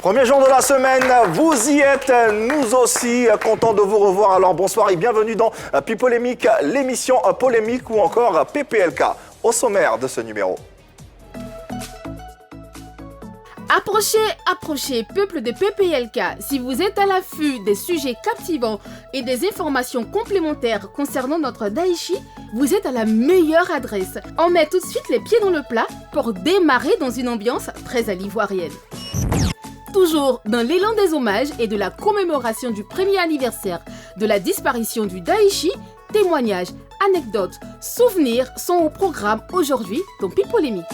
Premier jour de la semaine, vous y êtes, nous aussi, contents de vous revoir. Alors bonsoir et bienvenue dans Pipolémique, l'émission polémique ou encore PPLK. Au sommaire de ce numéro. Approchez, peuple de PPLK. Si vous êtes à l'affût des sujets captivants et des informations complémentaires concernant notre Daichi, vous êtes à la meilleure adresse. On met tout de suite les pieds dans le plat pour démarrer dans une ambiance très à l'ivoirienne. Toujours dans l'élan des hommages et de la commémoration du premier anniversaire de la disparition du Daichi, témoignages, anecdotes, souvenirs sont au programme aujourd'hui dans Pipolémique.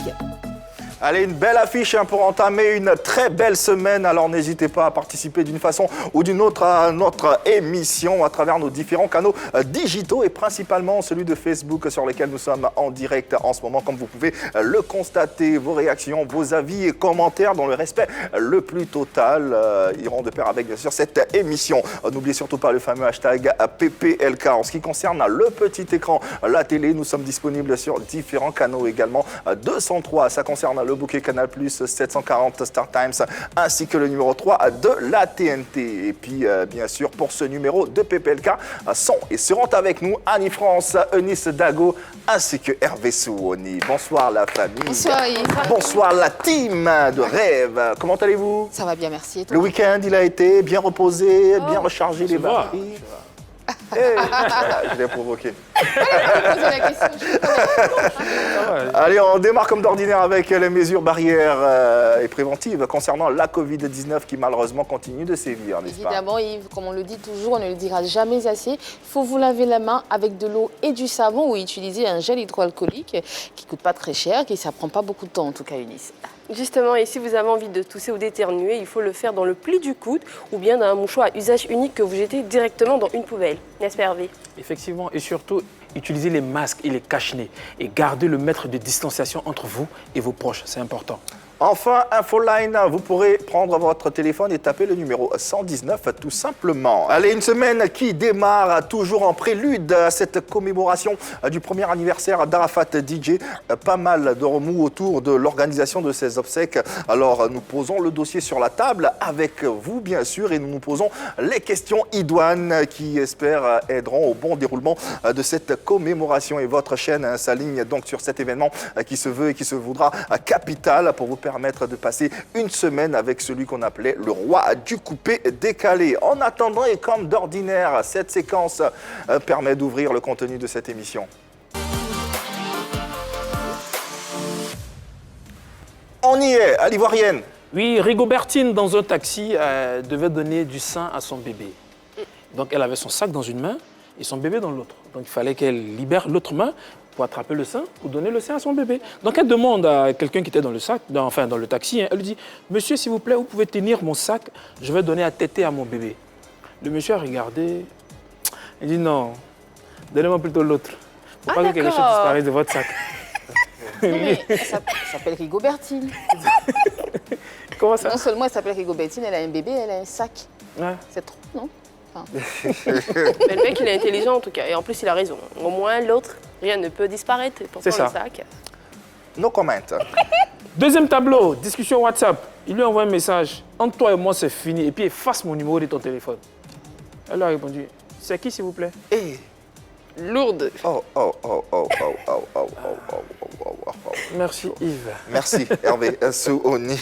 Allez, une belle affiche pour entamer une très belle semaine. Alors n'hésitez pas à participer d'une façon ou d'une autre à notre émission à travers nos différents canaux digitaux et principalement celui de Facebook sur lequel nous sommes en direct en ce moment. Comme vous pouvez le constater, vos réactions, vos avis et commentaires dans le respect le plus total iront de pair avec bien sûr cette émission. N'oubliez surtout pas le fameux hashtag PPLK. En ce qui concerne le petit écran, la télé, nous sommes disponibles sur différents canaux également. 203, ça concerne le bouquet Canal+, 740 Star Times, ainsi que le numéro 3 de la TNT. Et puis, bien sûr, pour ce numéro de PPLK, sont et seront avec nous Annie France, Eunice Dago, ainsi que Hervé Souoni. Bonsoir la famille. Bonsoir Yves. Bonsoir la team de rêve. Comment allez-vous? Ça va bien, merci. Et toi? Le week-end, il a été bien reposé, bien rechargé les batteries. Voilà, je l'ai provoqué. Allez, on démarre comme d'ordinaire avec les mesures barrières et préventives concernant la Covid-19 qui malheureusement continue de sévir, n'est-ce pas? Évidemment Yves, comme on le dit toujours, on ne le dira jamais assez, il faut vous laver la main avec de l'eau et du savon ou utiliser un gel hydroalcoolique qui ne coûte pas très cher, et ça ne prend pas beaucoup de temps en tout cas Eunice. Justement, et si vous avez envie de tousser ou d'éternuer, il faut le faire dans le pli du coude ou bien dans un mouchoir à usage unique que vous jetez directement dans une poubelle. N'est-ce pas Hervé? Effectivement, et surtout, utilisez les masques et les cache-nez et gardez le mètre de distanciation entre vous et vos proches, c'est important. Enfin, Infoline, vous pourrez prendre votre téléphone et taper le numéro 119 tout simplement. Allez, une semaine qui démarre toujours en prélude à cette commémoration du premier anniversaire d'Arafat DJ. Pas mal de remous autour de l'organisation de ces obsèques. Alors, nous posons le dossier sur la table avec vous, bien sûr, et nous nous posons les questions idoines qui, espèrent, aideront au bon déroulement de cette commémoration. Et votre chaîne s'aligne donc sur cet événement qui se veut et qui se voudra capital pour vous permettre de passer une semaine avec celui qu'on appelait le roi du coupé décalé. En attendant, et comme d'ordinaire, cette séquence permet d'ouvrir le contenu de cette émission. On y est, à l'Ivoirienne. Oui, Rigobertine, dans un taxi, devait donner du sein à son bébé. Donc, elle avait son sac dans une main et son bébé dans l'autre. Donc, il fallait qu'elle libère l'autre main pour attraper le sein, pour donner le sein à son bébé. Donc, elle demande à quelqu'un qui était dans le sac, dans le taxi, elle lui dit « Monsieur, s'il vous plaît, vous pouvez tenir mon sac, je vais donner à téter à mon bébé. » Le monsieur a regardé, il dit « Non, donnez-moi plutôt l'autre. Pour pas que quelque chose disparaisse de votre sac. » Non, mais elle s'appelle Rigobertine. Comment ça? Non seulement elle s'appelle Rigobertine, elle a un bébé, elle a un sac. Ouais. C'est trop, non? Enfin... Mais le mec, il est intelligent en tout cas. Et en plus, il a raison. Au moins, l'autre, rien ne peut disparaître. Et pourtant, C'est ça. le sac... No comment. Deuxième tableau, discussion WhatsApp. Il lui envoie un message. Entre toi et moi, c'est fini. Et puis, efface mon numéro de ton téléphone. Elle lui a répondu. C'est qui, s'il vous plaît? Et... Lourde. Oh. Merci, Yves. Merci, Hervé Souoni.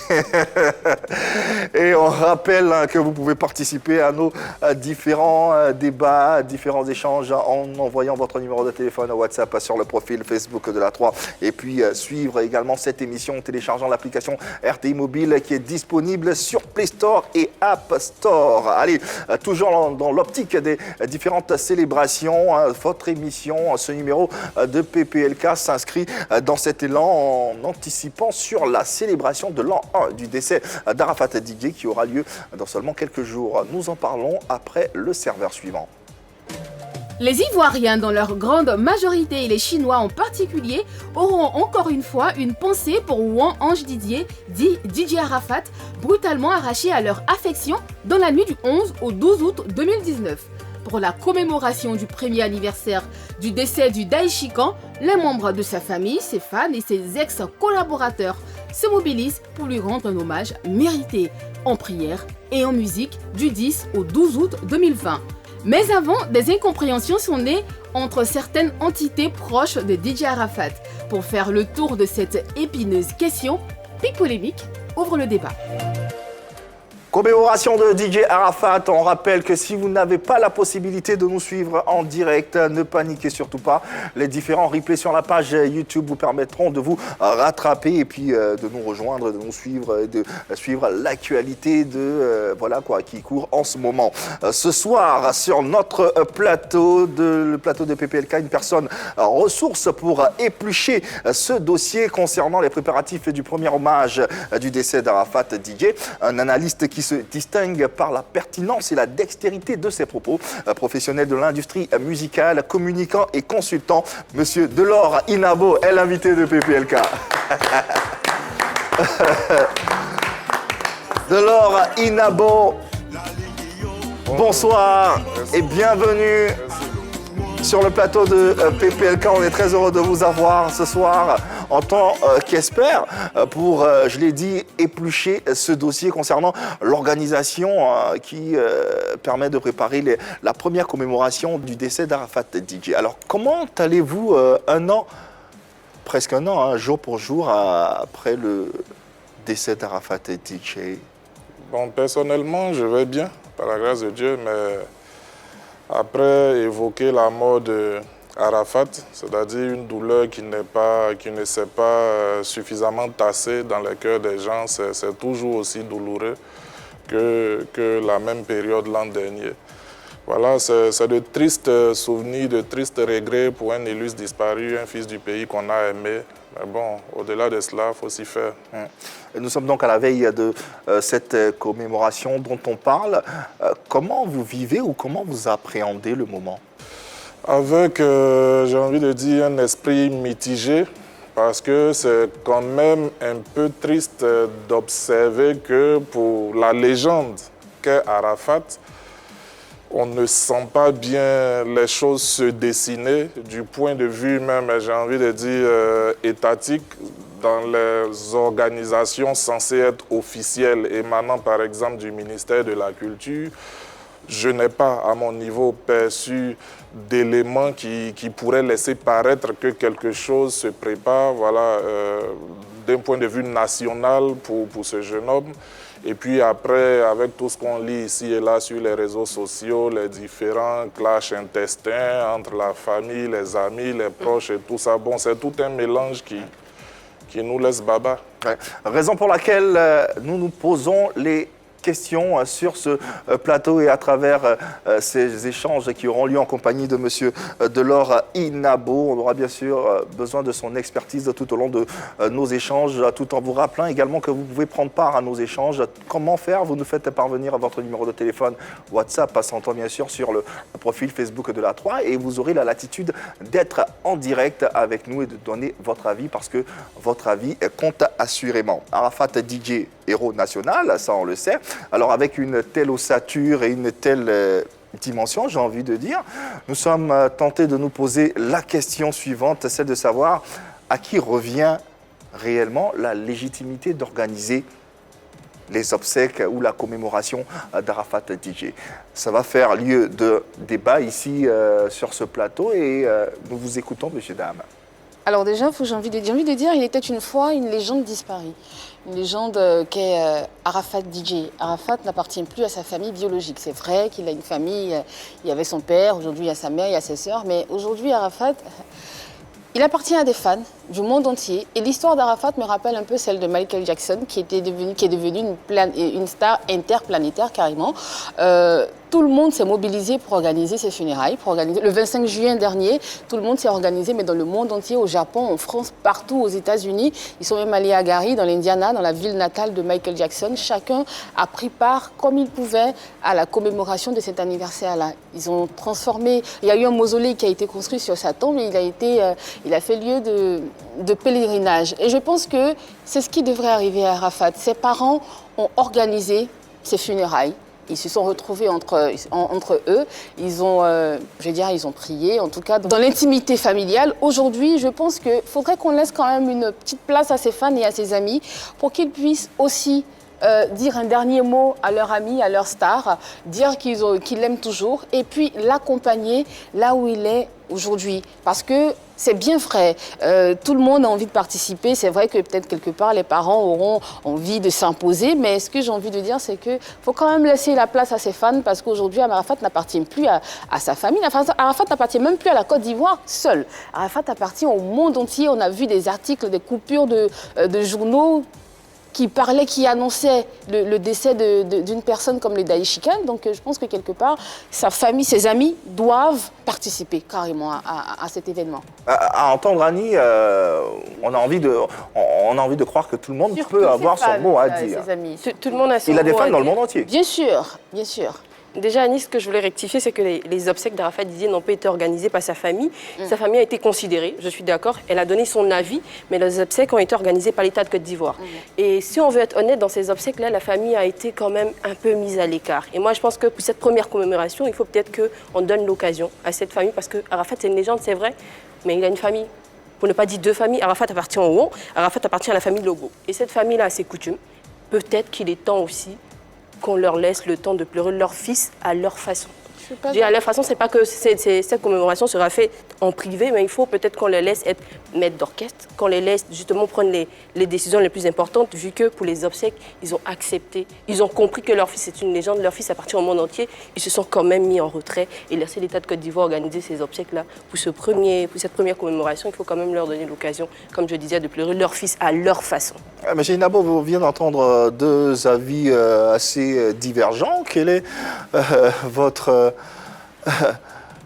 Et on rappelle que vous pouvez participer à nos différents débats, différents échanges en envoyant votre numéro de téléphone à WhatsApp sur le profil Facebook de la 3. Et puis suivre également cette émission en téléchargeant l'application RTI Mobile qui est disponible sur Play Store et App Store. Allez, toujours dans l'optique des différentes célébrations, votre émission, ce numéro de PPLK s'inscrit dans cet élan en anticipant sur la célébration de l'an 1 du décès d'Arafat DJ qui aura lieu dans seulement quelques jours. Nous en parlons après le serveur suivant. Les Ivoiriens, dans leur grande majorité, et les Chinois en particulier, auront encore une fois une pensée pour Wang Ange Didier, dit Didier Arafat, brutalement arraché à leur affection dans la nuit du 11 au 12 août 2019. Pour la commémoration du premier anniversaire du décès du Daïchikan, les membres de sa famille, ses fans et ses ex-collaborateurs se mobilisent pour lui rendre un hommage mérité. en prière et en musique du 10 au 12 août 2020. Mais avant, des incompréhensions sont nées entre certaines entités proches de DJ Arafat. Pour faire le tour de cette épineuse question, Pic Polémique ouvre le débat. Commémoration de DJ Arafat, on rappelle que si vous n'avez pas la possibilité de nous suivre en direct, ne paniquez surtout pas. Les différents replays sur la page YouTube vous permettront de vous rattraper et puis de nous rejoindre, de nous suivre, de suivre l'actualité qui court en ce moment. Ce soir, sur notre plateau, le plateau de PPLK, une personne ressource pour éplucher ce dossier concernant les préparatifs du premier hommage du décès d'Arafat DJ, un analyste qui se distingue par la pertinence et la dextérité de ses propos. Professionnel de l'industrie musicale, communicant et consultant, Monsieur Delors Inabo est l'invité de PPLK. Delors Inabo, bonsoir et bienvenue sur le plateau de PPLK. On est très heureux de vous avoir ce soir en tant qu'expert pour, je l'ai dit, éplucher ce dossier concernant l'organisation qui permet de préparer la première commémoration du décès d'Arafat DJ. Alors, comment allez-vous presque un an, jour pour jour, après le décès d'Arafat DJ? Bon, personnellement, je vais bien, par la grâce de Dieu, mais après évoquer la mort d'Arafat, c'est-à-dire une douleur qui ne s'est pas suffisamment tassée dans le cœur des gens, c'est toujours aussi douloureux que la même période l'an dernier. Voilà, c'est de tristes souvenirs, de tristes regrets pour un illustre disparu, un fils du pays qu'on a aimé. Mais bon, au-delà de cela, il faut s'y faire. Nous sommes donc à la veille de cette commémoration dont on parle. Comment vous vivez ou comment vous appréhendez le moment? Avec, j'ai envie de dire, un esprit mitigé, parce que c'est quand même un peu triste d'observer que pour la légende qu'est Arafat, on ne sent pas bien les choses se dessiner du point de vue même, j'ai envie de dire, étatique, dans les organisations censées être officielles, émanant par exemple du ministère de la Culture. Je n'ai pas, à mon niveau, perçu d'éléments qui pourraient laisser paraître que quelque chose se prépare, voilà, d'un point de vue national pour ce jeune homme. Et puis après, avec tout ce qu'on lit ici et là sur les réseaux sociaux, les différents clashs intestins entre la famille, les amis, les proches et tout ça, bon, c'est tout un mélange qui nous laisse baba. Ouais. Raison pour laquelle nous nous posons les questions sur ce plateau et à travers ces échanges qui auront lieu en compagnie de M. Delors Inabo. On aura bien sûr besoin de son expertise tout au long de nos échanges, tout en vous rappelant également que vous pouvez prendre part à nos échanges. Comment faire? Vous nous faites parvenir votre numéro de téléphone WhatsApp, passant bien sûr sur le profil Facebook de la 3 et vous aurez la latitude d'être en direct avec nous et de donner votre avis parce que votre avis compte assurément. Arafat DJ, héros national, ça on le sait. Alors avec une telle ossature et une telle dimension, j'ai envie de dire, nous sommes tentés de nous poser la question suivante, celle de savoir à qui revient réellement la légitimité d'organiser les obsèques ou la commémoration d'Arafat DJ. Ça va faire lieu de débat ici sur ce plateau et nous vous écoutons, messieurs, dames. Alors déjà, j'ai envie de dire, il était une fois une légende disparue. Une légende qu'est Arafat DJ. Arafat n'appartient plus à sa famille biologique. C'est vrai qu'il a une famille, il y avait son père, aujourd'hui il y a sa mère, il y a ses sœurs, mais aujourd'hui Arafat, il appartient à des fans du monde entier. Et l'histoire d'Arafat me rappelle un peu celle de Michael Jackson, qui est devenu une star interplanétaire carrément. Tout le monde s'est mobilisé pour organiser ses funérailles. Le 25 juin dernier, tout le monde s'est organisé, mais dans le monde entier, au Japon, en France, partout aux États-Unis. Ils sont même allés à Gary, dans l'Indiana, dans la ville natale de Michael Jackson. Chacun a pris part, comme il pouvait, à la commémoration de cet anniversaire-là. Ils ont transformé... Il y a eu un mausolée qui a été construit sur sa tombe et il a fait lieu de pèlerinage. Et je pense que c'est ce qui devrait arriver à Arafat. Ses parents ont organisé ses funérailles. Ils se sont retrouvés entre eux, ils ont prié, en tout cas dans l'intimité familiale. Aujourd'hui, je pense qu'il faudrait qu'on laisse quand même une petite place à ses fans et à ses amis pour qu'ils puissent aussi dire un dernier mot à leur ami, à leur star, dire qu'ils l'aiment toujours et puis l'accompagner là où il est aujourd'hui. Parce que c'est bien vrai, tout le monde a envie de participer. C'est vrai que peut-être quelque part les parents auront envie de s'imposer, mais ce que j'ai envie de dire, c'est qu'il faut quand même laisser la place à ses fans parce qu'aujourd'hui, Arafat n'appartient plus à sa famille. Arafat n'appartient même plus à la Côte d'Ivoire seul. Arafat appartient au monde entier. On a vu des articles, des coupures de journaux qui annonçait le décès d'une personne comme le Daïchi Khan. Donc je pense que quelque part, sa famille, ses amis doivent participer carrément à cet événement. À entendre Annie, on a envie de croire que tout le monde peut avoir son mot à dire. Ses amis. Tout le monde a son Il a des mot à fans dans le dire. monde entier. Bien sûr, bien sûr. Déjà, Anis, ce que je voulais rectifier, c'est que les obsèques d'Arafat Didier n'ont pas été organisées par sa famille. Sa famille a été considérée, je suis d'accord, elle a donné son avis, mais les obsèques ont été organisées par l'État de Côte d'Ivoire. Et si on veut être honnête, dans ces obsèques-là, la famille a été quand même un peu mise à l'écart. Et moi, je pense que pour cette première commémoration, il faut peut-être qu'on donne l'occasion à cette famille, parce que Arafat, c'est une légende, c'est vrai, mais il a une famille. Pour ne pas dire deux familles, Arafat appartient au Won, Arafat appartient à la famille Logo. Et cette famille-là a ses coutumes. Peut-être qu'il est temps aussi qu'on leur laisse le temps de pleurer leur fils à leur façon. Je dis à leur façon, c'est pas que cette commémoration sera faite en privé, mais il faut peut-être qu'on les laisse être maîtres d'orchestre, qu'on les laisse justement prendre les décisions les plus importantes, vu que pour les obsèques, ils ont accepté, ils ont compris que leur fils est une légende, leur fils appartient au monde entier, ils se sont quand même mis en retrait et laissé l'État de Côte d'Ivoire organiser ces obsèques-là. Pour cette première commémoration, il faut quand même leur donner l'occasion, comme je disais, de pleurer leur fils à leur façon. Mais Nabo, vous venez d'entendre deux avis assez divergents. Quel est votre...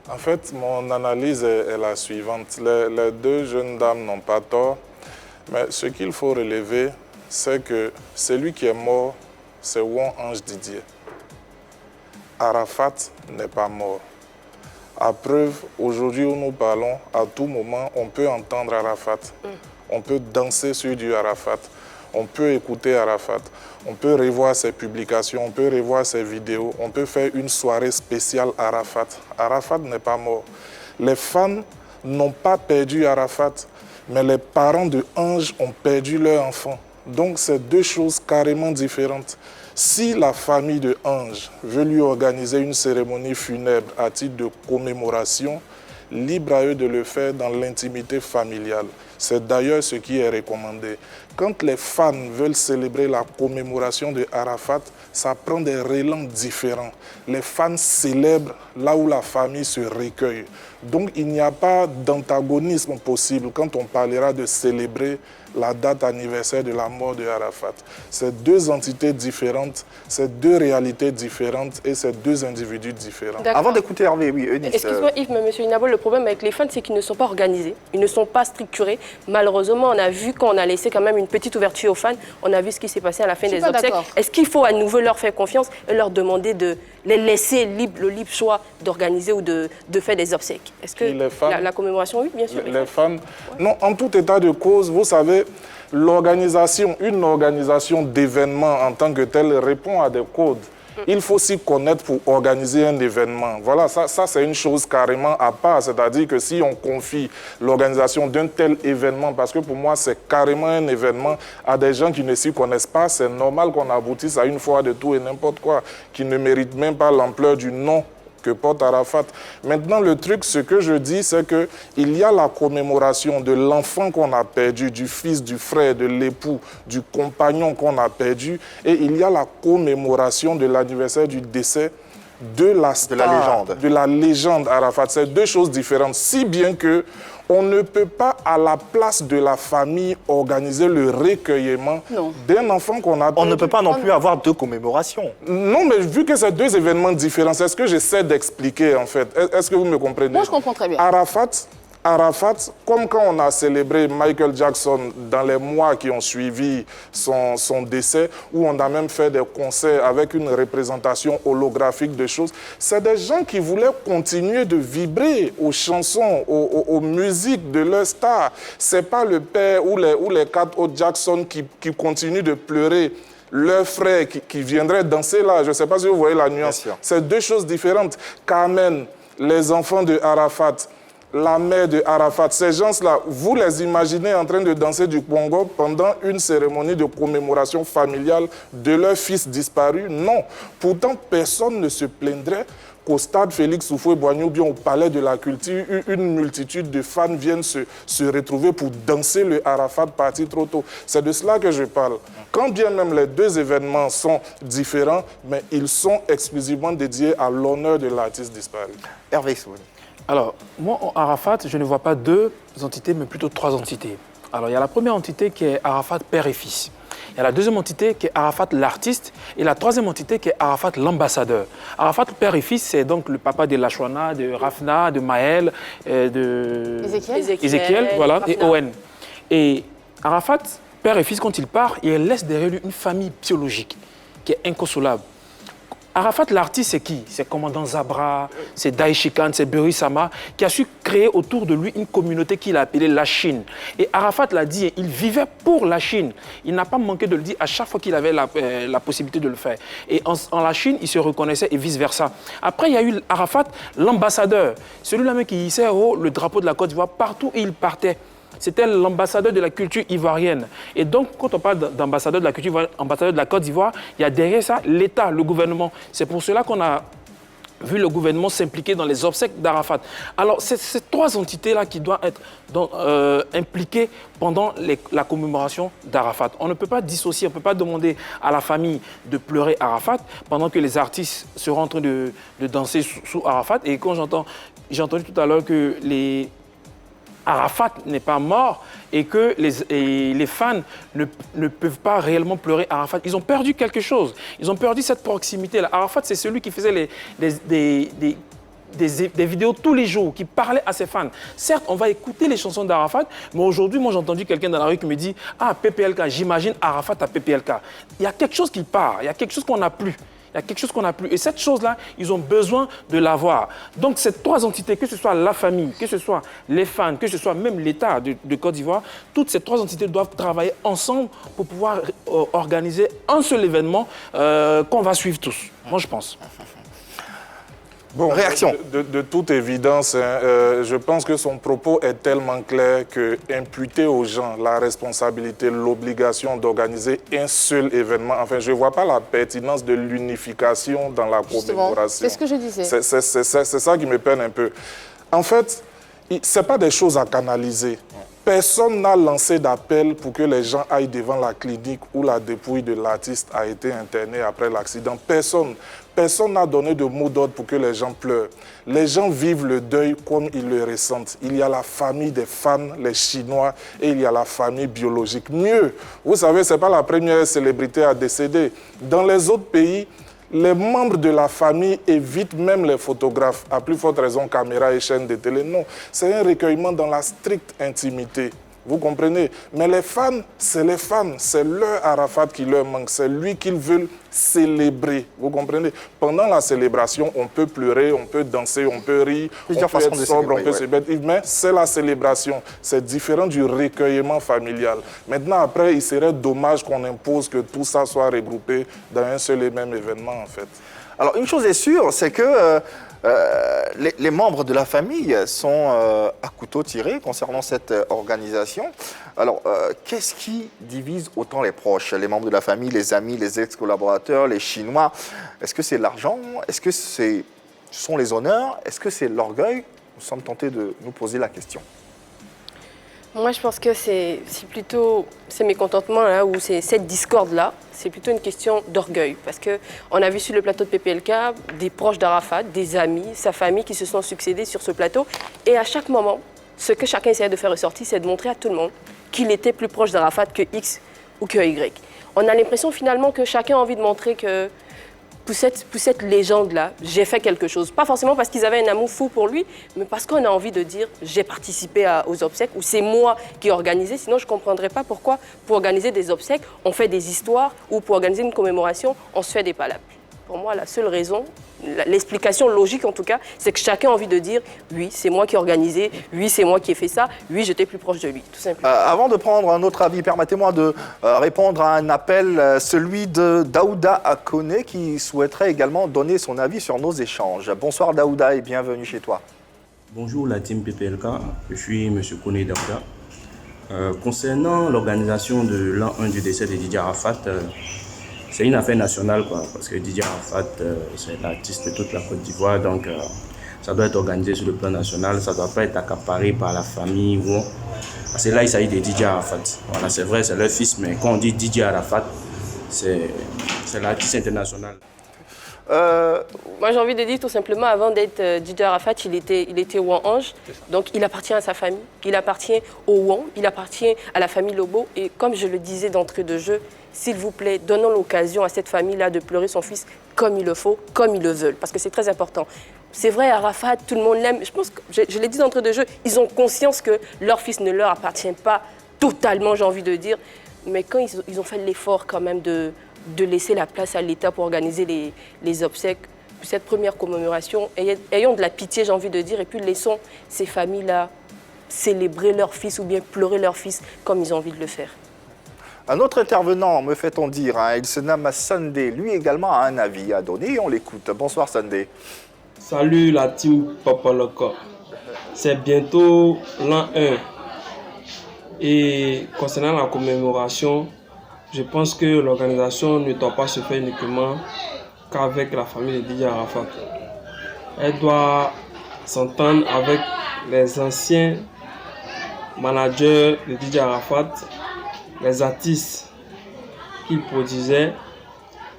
En fait, mon analyse est la suivante. Les deux jeunes dames n'ont pas tort, mais ce qu'il faut relever, c'est que celui qui est mort, c'est Won Ange Didier. Arafat n'est pas mort. À preuve, aujourd'hui où nous parlons, à tout moment, on peut entendre Arafat. On peut danser sur du Arafat. On peut écouter Arafat. On peut revoir ses publications, on peut revoir ses vidéos. On peut faire une soirée spéciale Arafat. Arafat n'est pas mort. Les fans n'ont pas perdu Arafat, mais les parents de Ange ont perdu leur enfant. Donc, c'est deux choses carrément différentes. Si la famille de Ange veut lui organiser une cérémonie funèbre à titre de commémoration, libre à eux de le faire dans l'intimité familiale. C'est d'ailleurs ce qui est recommandé. Quand les fans veulent célébrer la commémoration de Arafat, ça prend des relents différents. Les fans célèbrent là où la famille se recueille. Donc il n'y a pas d'antagonisme possible quand on parlera de célébrer la date anniversaire de la mort de Arafat. C'est deux entités différentes, c'est deux réalités différentes et c'est deux individus différents. Avant d'écouter Hervé, oui, Eunice. Excuse-moi Yves, mais M. Inabo, le problème avec les fans, c'est qu'ils ne sont pas organisés, ils ne sont pas structurés. Malheureusement, on a vu qu'on a laissé quand même une petite ouverture aux fans, on a vu ce qui s'est passé à la fin des obsèques. Est-ce qu'il faut à nouveau leur faire confiance et leur demander de les laisser le libre choix d'organiser ou de faire des obsèques? Est-ce que la commémoration, oui, bien sûr. Les fans, non, en tout état de cause, vous savez, une organisation d'événements en tant que telle répond à des codes. Il faut s'y connaître pour organiser un événement. Voilà, ça c'est une chose carrément à part. C'est-à-dire que si on confie l'organisation d'un tel événement, parce que pour moi c'est carrément un événement, à des gens qui ne s'y connaissent pas, c'est normal qu'on aboutisse à une fois de tout et n'importe quoi, qui ne mérite même pas l'ampleur du nom que porte Arafat. Maintenant, le truc, ce que je dis, c'est qu'il y a la commémoration de l'enfant qu'on a perdu, du fils, du frère, de l'époux, du compagnon qu'on a perdu, et il y a la commémoration de l'anniversaire du décès de la star, de la légende Arafat. C'est deux choses différentes, si bien que on ne peut pas, à la place de la famille, organiser le recueillement d'un enfant qu'on a perdu. On ne peut pas non plus avoir deux commémorations. Non, mais vu que c'est deux événements différents, c'est ce que j'essaie d'expliquer, en fait. Est-ce que vous me comprenez? Moi, je comprends très bien. Arafat, comme quand on a célébré Michael Jackson dans les mois qui ont suivi son décès, où on a même fait des concerts avec une représentation holographique de choses, c'est des gens qui voulaient continuer de vibrer aux chansons, aux musiques de leur star. C'est pas le père ou les 4 autres Jackson qui continuent de pleurer leur frère qui viendrait danser là. Je ne sais pas si vous voyez la nuance. C'est deux choses différentes. Carmen, les enfants de Arafat, la mère de Arafat. Ces gens-là, vous les imaginez en train de danser du Congo pendant une cérémonie de commémoration familiale de leur fils disparu? Non. Pourtant, personne ne se plaindrait qu'au stade Félix Houphouët-Boigny ou bien au palais de la culture, une multitude de fans viennent se retrouver pour danser le Arafat parti trop tôt. C'est de cela que je parle. Quand bien même les deux événements sont différents, mais ils sont exclusivement dédiés à l'honneur de l'artiste disparu. Hervé Souni. Alors, moi, en Arafat, je ne vois pas deux entités, mais plutôt trois entités. Alors, il y a la première entité qui est Arafat père et fils. Il y a la deuxième entité qui est Arafat l'artiste et la troisième entité qui est Arafat l'ambassadeur. Arafat père et fils, c'est donc le papa de Lachouana, de Rafna, de Maël, de Ézéchiel, voilà, et Owen. Et Arafat père et fils, quand il part, il laisse derrière lui une famille biologique qui est inconsolable. Arafat l'artiste, c'est qui? C'est commandant Zabra, c'est Daichi Khan, c'est Buri Sama, qui a su créer autour de lui une communauté qu'il a appelée la Chine. Et Arafat l'a dit, il vivait pour la Chine. Il n'a pas manqué de le dire à chaque fois qu'il avait la possibilité de le faire. Et en la Chine, il se reconnaissait et vice-versa. Après, il y a eu Arafat, l'ambassadeur, celui-là même qui hissait le drapeau de la Côte d'Ivoire partout où il partait. C'était l'ambassadeur de la culture ivoirienne. Et donc, quand on parle d'ambassadeur de la culture ivoirienne, ambassadeur de la Côte d'Ivoire, il y a derrière ça l'État, le gouvernement. C'est pour cela qu'on a vu le gouvernement s'impliquer dans les obsèques d'Arafat. Alors, c'est ces trois entités-là qui doivent être impliquées pendant la commémoration d'Arafat. On ne peut pas dissocier, on ne peut pas demander à la famille de pleurer Arafat pendant que les artistes seront en train de danser sous Arafat. Et quand j'ai entendu tout à l'heure que Arafat n'est pas mort et que les fans ne peuvent pas réellement pleurer Arafat. Ils ont perdu quelque chose. Ils ont perdu cette proximité-là. Arafat, c'est celui qui faisait des vidéos tous les jours, qui parlait à ses fans. Certes, on va écouter les chansons d'Arafat, mais aujourd'hui, moi, j'ai entendu quelqu'un dans la rue qui me dit « Ah, PPLK, j'imagine Arafat à PPLK ». Il y a quelque chose qui part, il y a quelque chose qu'on n'a plus. Il y a quelque chose qu'on n'a plus. Et cette chose-là, ils ont besoin de l'avoir. Donc, ces trois entités, que ce soit la famille, que ce soit les fans, que ce soit même l'État de Côte d'Ivoire, toutes ces trois entités doivent travailler ensemble pour pouvoir organiser un seul événement qu'on va suivre tous. Moi, je pense. Bon, réaction. De toute évidence, je pense que son propos est tellement clair que imputer aux gens la responsabilité, l'obligation d'organiser un seul événement, enfin, je ne vois pas la pertinence de l'unification dans la commémoration. C'est ce que je disais. C'est ça qui me peine un peu. En fait, ce n'est pas des choses à canaliser. Personne n'a lancé d'appel pour que les gens aillent devant la clinique où la dépouille de l'artiste a été internée après l'accident. Personne. Personne n'a donné de mot d'ordre pour que les gens pleurent. Les gens vivent le deuil comme ils le ressentent. Il y a la famille des fans, les Chinois, et il y a la famille biologique. Mieux, vous savez, ce n'est pas la première célébrité à décéder. Dans les autres pays, les membres de la famille évitent même les photographes, à plus forte raison caméras et chaînes de télé. Non, c'est un recueillement dans la stricte intimité. Vous comprenez? Mais les fans, c'est leur Arafat qui leur manque, c'est lui qu'ils veulent célébrer. Vous comprenez? Pendant la célébration, on peut pleurer, on peut danser, on peut rire, on peut être sobre, on peut se battre, mais c'est la célébration. C'est différent du recueillement familial. Maintenant, après, il serait dommage qu'on impose que tout ça soit regroupé dans un seul et même événement, en fait. Alors, une chose est sûre, c'est que les membres de la famille sont à couteau tiré concernant cette organisation. Alors, qu'est-ce qui divise autant les proches, les membres de la famille, les amis, les ex-collaborateurs, les Chinois? Est-ce que c'est l'argent? Est-ce que ce sont les honneurs? Est-ce que c'est l'orgueil? Nous sommes tentés de nous poser la question. Moi, je pense que c'est plutôt ces mécontentements-là ou cette discorde-là, c'est plutôt une question d'orgueil. Parce qu'on a vu sur le plateau de PPLK des proches d'Arafat, des amis, sa famille qui se sont succédés sur ce plateau. Et à chaque moment, ce que chacun essayait de faire ressortir, c'est de montrer à tout le monde qu'il était plus proche d'Arafat que X ou que Y. On a l'impression finalement que chacun a envie de montrer que pour cette légende-là, j'ai fait quelque chose. Pas forcément parce qu'ils avaient un amour fou pour lui, mais parce qu'on a envie de dire j'ai participé aux obsèques ou c'est moi qui ai organisé. Sinon, je ne comprendrais pas pourquoi, pour organiser des obsèques, on fait des histoires ou pour organiser une commémoration, on se fait des palabres. Pour moi, la seule raison, l'explication logique en tout cas, c'est que chacun a envie de dire oui, c'est moi qui ai organisé, oui, c'est moi qui ai fait ça, oui, j'étais plus proche de lui, tout simplement. Avant de prendre un autre avis, permettez-moi de répondre à un appel, celui de Daouda Akone, qui souhaiterait également donner son avis sur nos échanges. Bonsoir Daouda et bienvenue chez toi. Bonjour la team PPLK, je suis M. Kone Daouda. Concernant l'organisation de l'an 1 du décès de Didier Arafat, c'est une affaire nationale parce que Didier Arafat, c'est l'artiste de toute la Côte d'Ivoire, donc ça doit être organisé sur le plan national, ça ne doit pas être accaparé par la famille. Parce que là, il s'agit de Didier Arafat. Voilà, c'est vrai, c'est leur fils, mais quand on dit Didier Arafat, c'est l'artiste international. Moi, j'ai envie de dire tout simplement, avant d'être Didier Arafat, il était Ouan-Ange. Donc, il appartient à sa famille, il appartient au Ouan, il appartient à la famille Lobo. Et comme je le disais d'entrée de jeu, s'il vous plaît, donnons l'occasion à cette famille-là de pleurer son fils comme il le faut, comme ils le veulent, parce que c'est très important. C'est vrai, Arafat, tout le monde l'aime. Je pense que, je l'ai dit d'entrée de jeu, ils ont conscience que leur fils ne leur appartient pas totalement, j'ai envie de dire. Mais quand ils ont fait l'effort quand même de laisser la place à l'État pour organiser les obsèques, cette première commémoration, ayons de la pitié, j'ai envie de dire, et puis laissons ces familles-là célébrer leur fils ou bien pleurer leur fils comme ils ont envie de le faire. Un autre intervenant, me fait-on dire, il se nomme Sandé, lui également a un avis à donner, on l'écoute. Bonsoir Sandé. Salut la team Popoloco. C'est bientôt l'an 1. Et concernant la commémoration, je pense que l'organisation ne doit pas se faire uniquement qu'avec la famille de Didier Arafat. Elle doit s'entendre avec les anciens managers de Didier Arafat, les artistes qu'il produisait,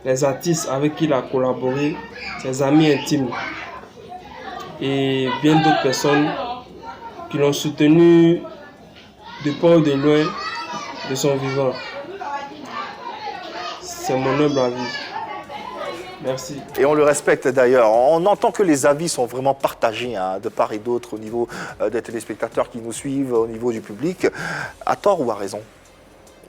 les artistes avec qui il a collaboré, ses amis intimes et bien d'autres personnes qui l'ont soutenu de près ou de loin de son vivant. C'est mon humble avis. Merci. Et on le respecte d'ailleurs. On entend que les avis sont vraiment partagés de part et d'autre au niveau des téléspectateurs qui nous suivent, au niveau du public. À tort ou à raison?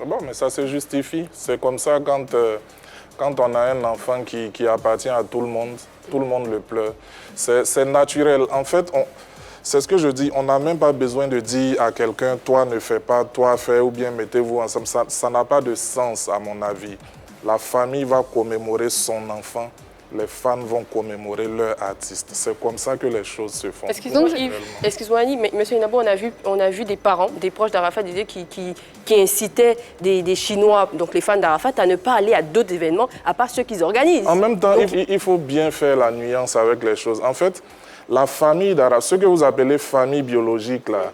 Bon, mais ça se justifie. C'est comme ça quand on a un enfant qui appartient à tout le monde le pleure. C'est naturel. En fait, c'est ce que je dis, on n'a même pas besoin de dire à quelqu'un, toi ne fais pas, toi fais, ou bien mettez-vous ensemble. Ça n'a pas de sens à mon avis. La famille va commémorer son enfant, les fans vont commémorer leur artiste. C'est comme ça que les choses se font. Excuse-moi Annie, mais M. Inabo, on a vu des parents, des proches d'Arafat Didier qui incitaient des Chinois, donc les fans d'Arafat, à ne pas aller à d'autres événements à part ceux qu'ils organisent. En même temps, il faut bien faire la nuance avec les choses. En fait, la famille d'Arafat, ce que vous appelez famille biologique, là,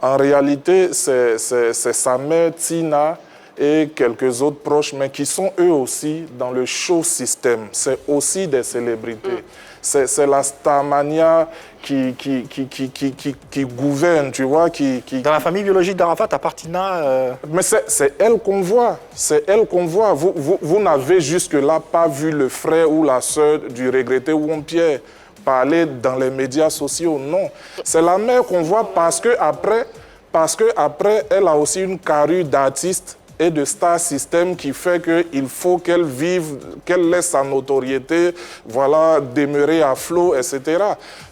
en réalité, c'est sa mère Tina et quelques autres proches, mais qui sont eux aussi dans le show system. C'est aussi des célébrités. C'est la Starmania qui gouverne, tu vois. Dans la famille biologique d'Arafat, à part Tina... Mais c'est elle qu'on voit. C'est elle qu'on voit. Vous n'avez jusque-là pas vu le frère ou la sœur du regretté Ouon-Pierre parler dans les médias sociaux. Non. C'est la mère qu'on voit parce que après, elle a aussi une carrure d'artiste et de star system qui fait qu'il faut qu'elle vive, qu'elle laisse sa notoriété, voilà, demeurer à flot, etc.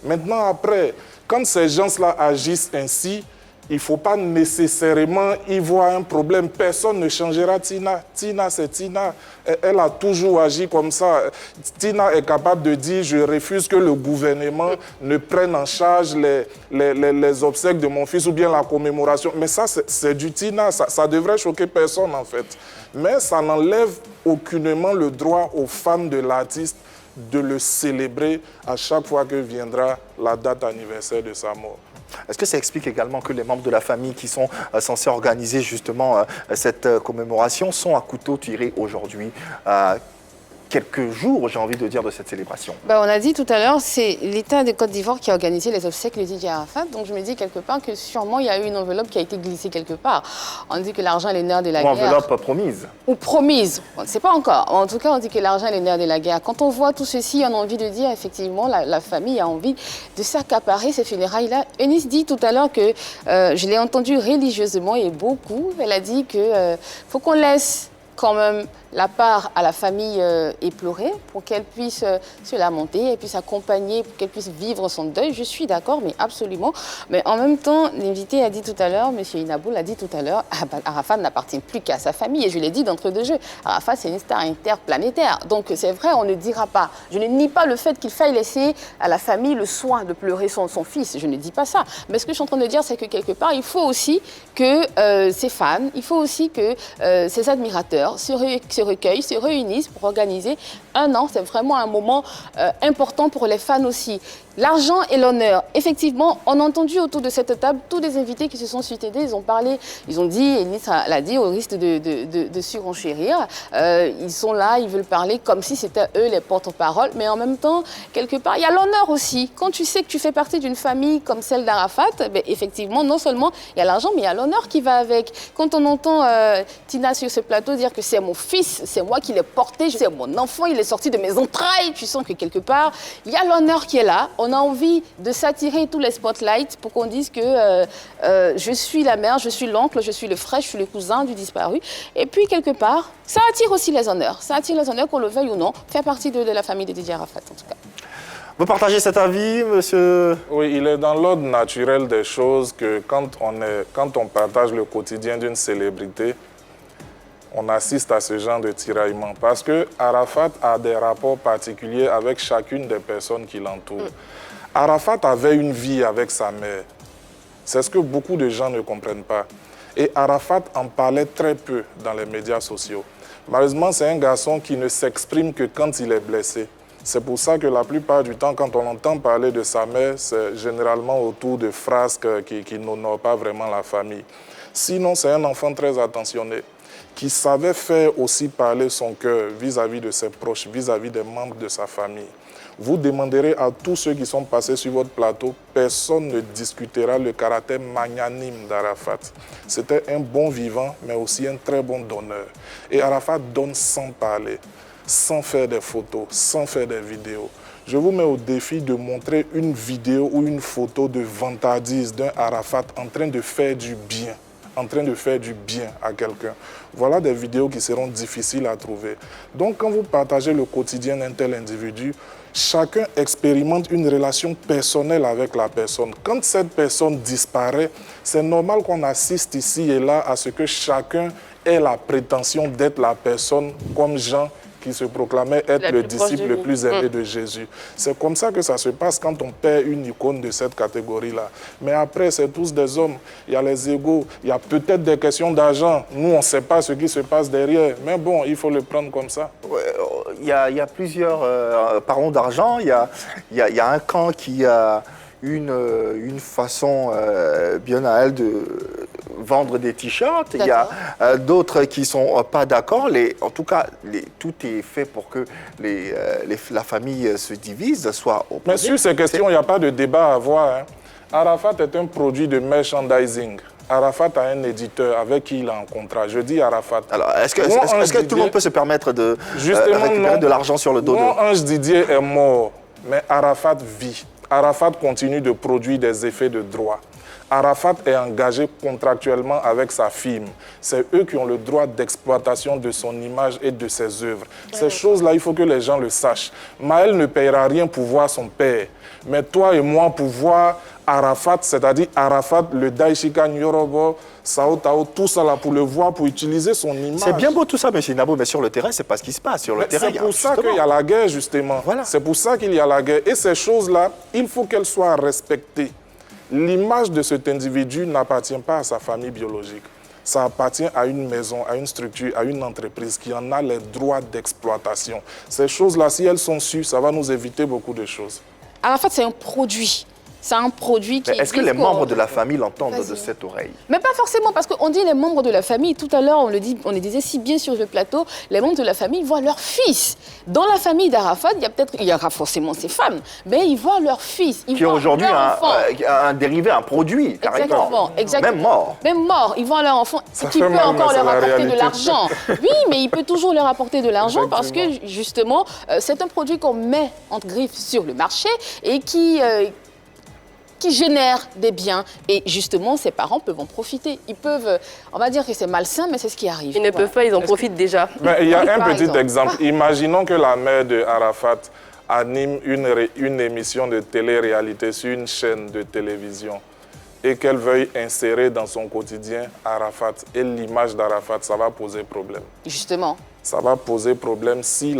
Maintenant, après, quand ces gens-là agissent ainsi, il ne faut pas nécessairement y voir un problème. Personne ne changera Tina. Tina, c'est Tina. Elle a toujours agi comme ça. Tina est capable de dire « Je refuse que le gouvernement ne prenne en charge les obsèques de mon fils ou bien la commémoration. » Mais ça, c'est du Tina. Ça devrait choquer personne, en fait. Mais ça n'enlève aucunement le droit aux fans de l'artiste de le célébrer à chaque fois que viendra la date anniversaire de sa mort. Est-ce que ça explique également que les membres de la famille qui sont censés organiser justement cette commémoration sont à couteau tiré aujourd'hui, quelques jours, j'ai envie de dire, de cette célébration? On a dit tout à l'heure, c'est l'État de Côte d'Ivoire qui a organisé les obsèques de Didier Arafat. Donc je me dis quelque part que sûrement il y a eu une enveloppe qui a été glissée quelque part. On dit que l'argent est le nerf de la guerre. Ou enveloppe promise. Ou promise, on ne sait pas encore. En tout cas, on dit que l'argent est le nerf de la guerre. Quand on voit tout ceci, on a envie de dire, effectivement, la famille a envie de s'accaparer ces funérailles-là. Eunice dit tout à l'heure que, je l'ai entendu religieusement et beaucoup, elle a dit qu'il faut qu'on laisse quand même la part à la famille éplorée pour qu'elle puisse se lamenter, elle puisse accompagner, pour qu'elle puisse vivre son deuil. Je suis d'accord, mais absolument. Mais en même temps, l'invité a dit tout à l'heure, M. Inabou l'a dit tout à l'heure, Arafat n'appartient plus qu'à sa famille. Et je l'ai dit d'entre deux jeux, Arafat, c'est une star interplanétaire. Donc c'est vrai, on ne dira pas. Je ne nie pas le fait qu'il faille laisser à la famille le soin de pleurer son fils. Je ne dis pas ça. Mais ce que je suis en train de dire, c'est que quelque part, il faut aussi que ses fans, il faut aussi que ses admirateurs se recueillent, se réunissent pour organiser un an. C'est vraiment un moment important pour les fans aussi. L'argent et l'honneur. Effectivement, on a entendu autour de cette table tous les invités qui se sont suicidés. Ils ont parlé, ils ont dit, Enis l'a dit, au risque de surenchérir. Ils sont là, ils veulent parler comme si c'était eux les porte-parole. Mais en même temps, quelque part, il y a l'honneur aussi. Quand tu sais que tu fais partie d'une famille comme celle d'Arafat, ben, effectivement, non seulement il y a l'argent, mais il y a l'honneur qui va avec. Quand on entend Tina sur ce plateau dire que c'est mon fils, c'est moi qui l'ai porté, c'est mon enfant, il est sorti de mes entrailles, tu sens que quelque part, il y a l'honneur qui est là. On a envie de s'attirer tous les spotlights pour qu'on dise que je suis la mère, je suis l'oncle, je suis le frère, je suis le cousin du disparu. Et puis, quelque part, ça attire aussi les honneurs. Ça attire les honneurs, qu'on le veuille ou non, faire partie de la famille de Didier Arafat, en tout cas. Vous partagez cet avis, monsieur? Oui, il est dans l'ordre naturel des choses que quand on partage le quotidien d'une célébrité, on assiste à ce genre de tiraillement. Parce que Arafat a des rapports particuliers avec chacune des personnes qui l'entourent. Arafat avait une vie avec sa mère. C'est ce que beaucoup de gens ne comprennent pas. Et Arafat en parlait très peu dans les médias sociaux. Malheureusement, c'est un garçon qui ne s'exprime que quand il est blessé. C'est pour ça que la plupart du temps, quand on entend parler de sa mère, c'est généralement autour de phrases qui n'honorent pas vraiment la famille. Sinon, c'est un enfant très attentionné, qui savait faire aussi parler son cœur vis-à-vis de ses proches, vis-à-vis des membres de sa famille. Vous demanderez à tous ceux qui sont passés sur votre plateau, personne ne discutera le caractère magnanime d'Arafat. C'était un bon vivant, mais aussi un très bon donneur. Et Arafat donne sans parler, sans faire des photos, sans faire des vidéos. Je vous mets au défi de montrer une vidéo ou une photo de vantardise d'un Arafat en train de faire du bien. En train de faire du bien à quelqu'un. Voilà des vidéos qui seront difficiles à trouver. Donc, quand vous partagez le quotidien d'un tel individu, chacun expérimente une relation personnelle avec la personne. Quand cette personne disparaît, c'est normal qu'on assiste ici et là à ce que chacun ait la prétention d'être la personne comme Jean qui se proclamait être le disciple le plus aimé de Jésus. C'est comme ça que ça se passe quand on perd une icône de cette catégorie-là. Mais après, c'est tous des hommes. Il y a les égos, il y a peut-être des questions d'argent. Nous, on ne sait pas ce qui se passe derrière. Mais bon, il faut le prendre comme ça. Il y a plusieurs... parlons d'argent. Il y a un camp qui a une façon bien à elle de vendre des t-shirts. Il y a d'autres qui ne sont pas d'accord. En tout cas, tout est fait pour que la famille se divise, soit opposée. Mais sur ces questions, il n'y a pas de débat à avoir. Hein. Arafat est un produit de merchandising. Arafat a un éditeur avec qui il a un contrat. Je dis Arafat. Alors, est-ce que tout le monde peut se permettre de récupérer de l'argent sur le dos Mon ange Didier est mort, mais Arafat vit. Arafat continue de produire des effets de droit. Arafat est engagé contractuellement avec sa firme. C'est eux qui ont le droit d'exploitation de son image et de ses œuvres. Ces choses-là, il faut que les gens le sachent. Maël ne paiera rien pour voir son père. Mais toi et moi, pour voir Arafat, c'est-à-dire Arafat, le Daishika, Nyorobo, Sao Tao, tout ça là, pour le voir, pour utiliser son image. C'est bien beau tout ça, M. Nabo, mais sur le terrain, c'est pas ce qui se passe. Sur le terrain, c'est pour ça qu'il y a la guerre, justement. Voilà. C'est pour ça qu'il y a la guerre. Et ces choses-là, il faut qu'elles soient respectées. L'image de cet individu n'appartient pas à sa famille biologique. Ça appartient à une maison, à une structure, à une entreprise qui en a les droits d'exploitation. Ces choses-là, si elles sont sues, ça va nous éviter beaucoup de choses. Arafat, c'est un produit. C'est un produit qui est... Est-ce que les membres de la famille l'entendent de cette oreille? Mais pas forcément, parce qu'on dit les membres de la famille. Tout à l'heure, on le disait si bien sur le plateau, les membres de la famille voient leur fils. Dans la famille d'Arafat, il y aura forcément ses femmes, mais ils voient leur fils. Qui est aujourd'hui un dérivé, un produit, carrément. Exactement. Même mort. Même mort. Ils voient leur enfant qui peut encore leur apporter de l'argent. Oui, mais il peut toujours leur apporter de l'argent parce que, justement, c'est un produit qu'on met en griffe sur le marché et qui qui génère des biens. Et justement, ses parents peuvent en profiter. Ils peuvent, on va dire que c'est malsain, mais c'est ce qui arrive. Ils ne peuvent pas, ils en profitent déjà. Mais il y a un Par petit exemple. exemple. Imaginons que la mère de Arafat anime une émission de télé-réalité sur une chaîne de télévision et qu'elle veuille insérer dans son quotidien Arafat et l'image d'Arafat, ça va poser problème. Justement. Ça va poser problème si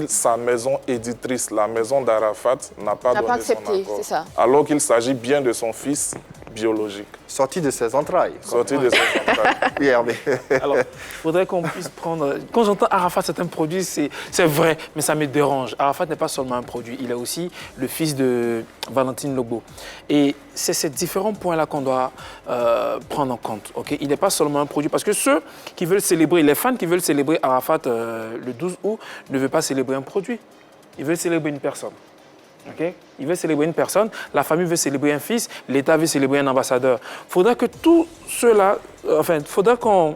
sa maison éditrice, la maison d'Arafat, n'a pas donné accepté, son accord. c'est ça. Alors qu'il s'agit bien de son fils biologique. Sorti de ses entrailles. Sorti de ses entrailles. Oui, Hervé. Alors, il faudrait qu'on puisse prendre... Quand j'entends Arafat, c'est un produit, c'est vrai, mais ça me dérange. Arafat n'est pas seulement un produit, il est aussi le fils de Valentine Logbo. Et c'est ces différents points-là qu'on doit prendre en compte. Okay? Il n'est pas seulement un produit, parce que ceux qui veulent célébrer, les fans qui veulent célébrer Arafat le 12 août, ne veulent pas célébrer un produit. Ils veulent célébrer une personne. Okay? Ils veulent célébrer une personne, la famille veut célébrer un fils, l'État veut célébrer un ambassadeur. Il faudra que tout cela, il faudra qu'on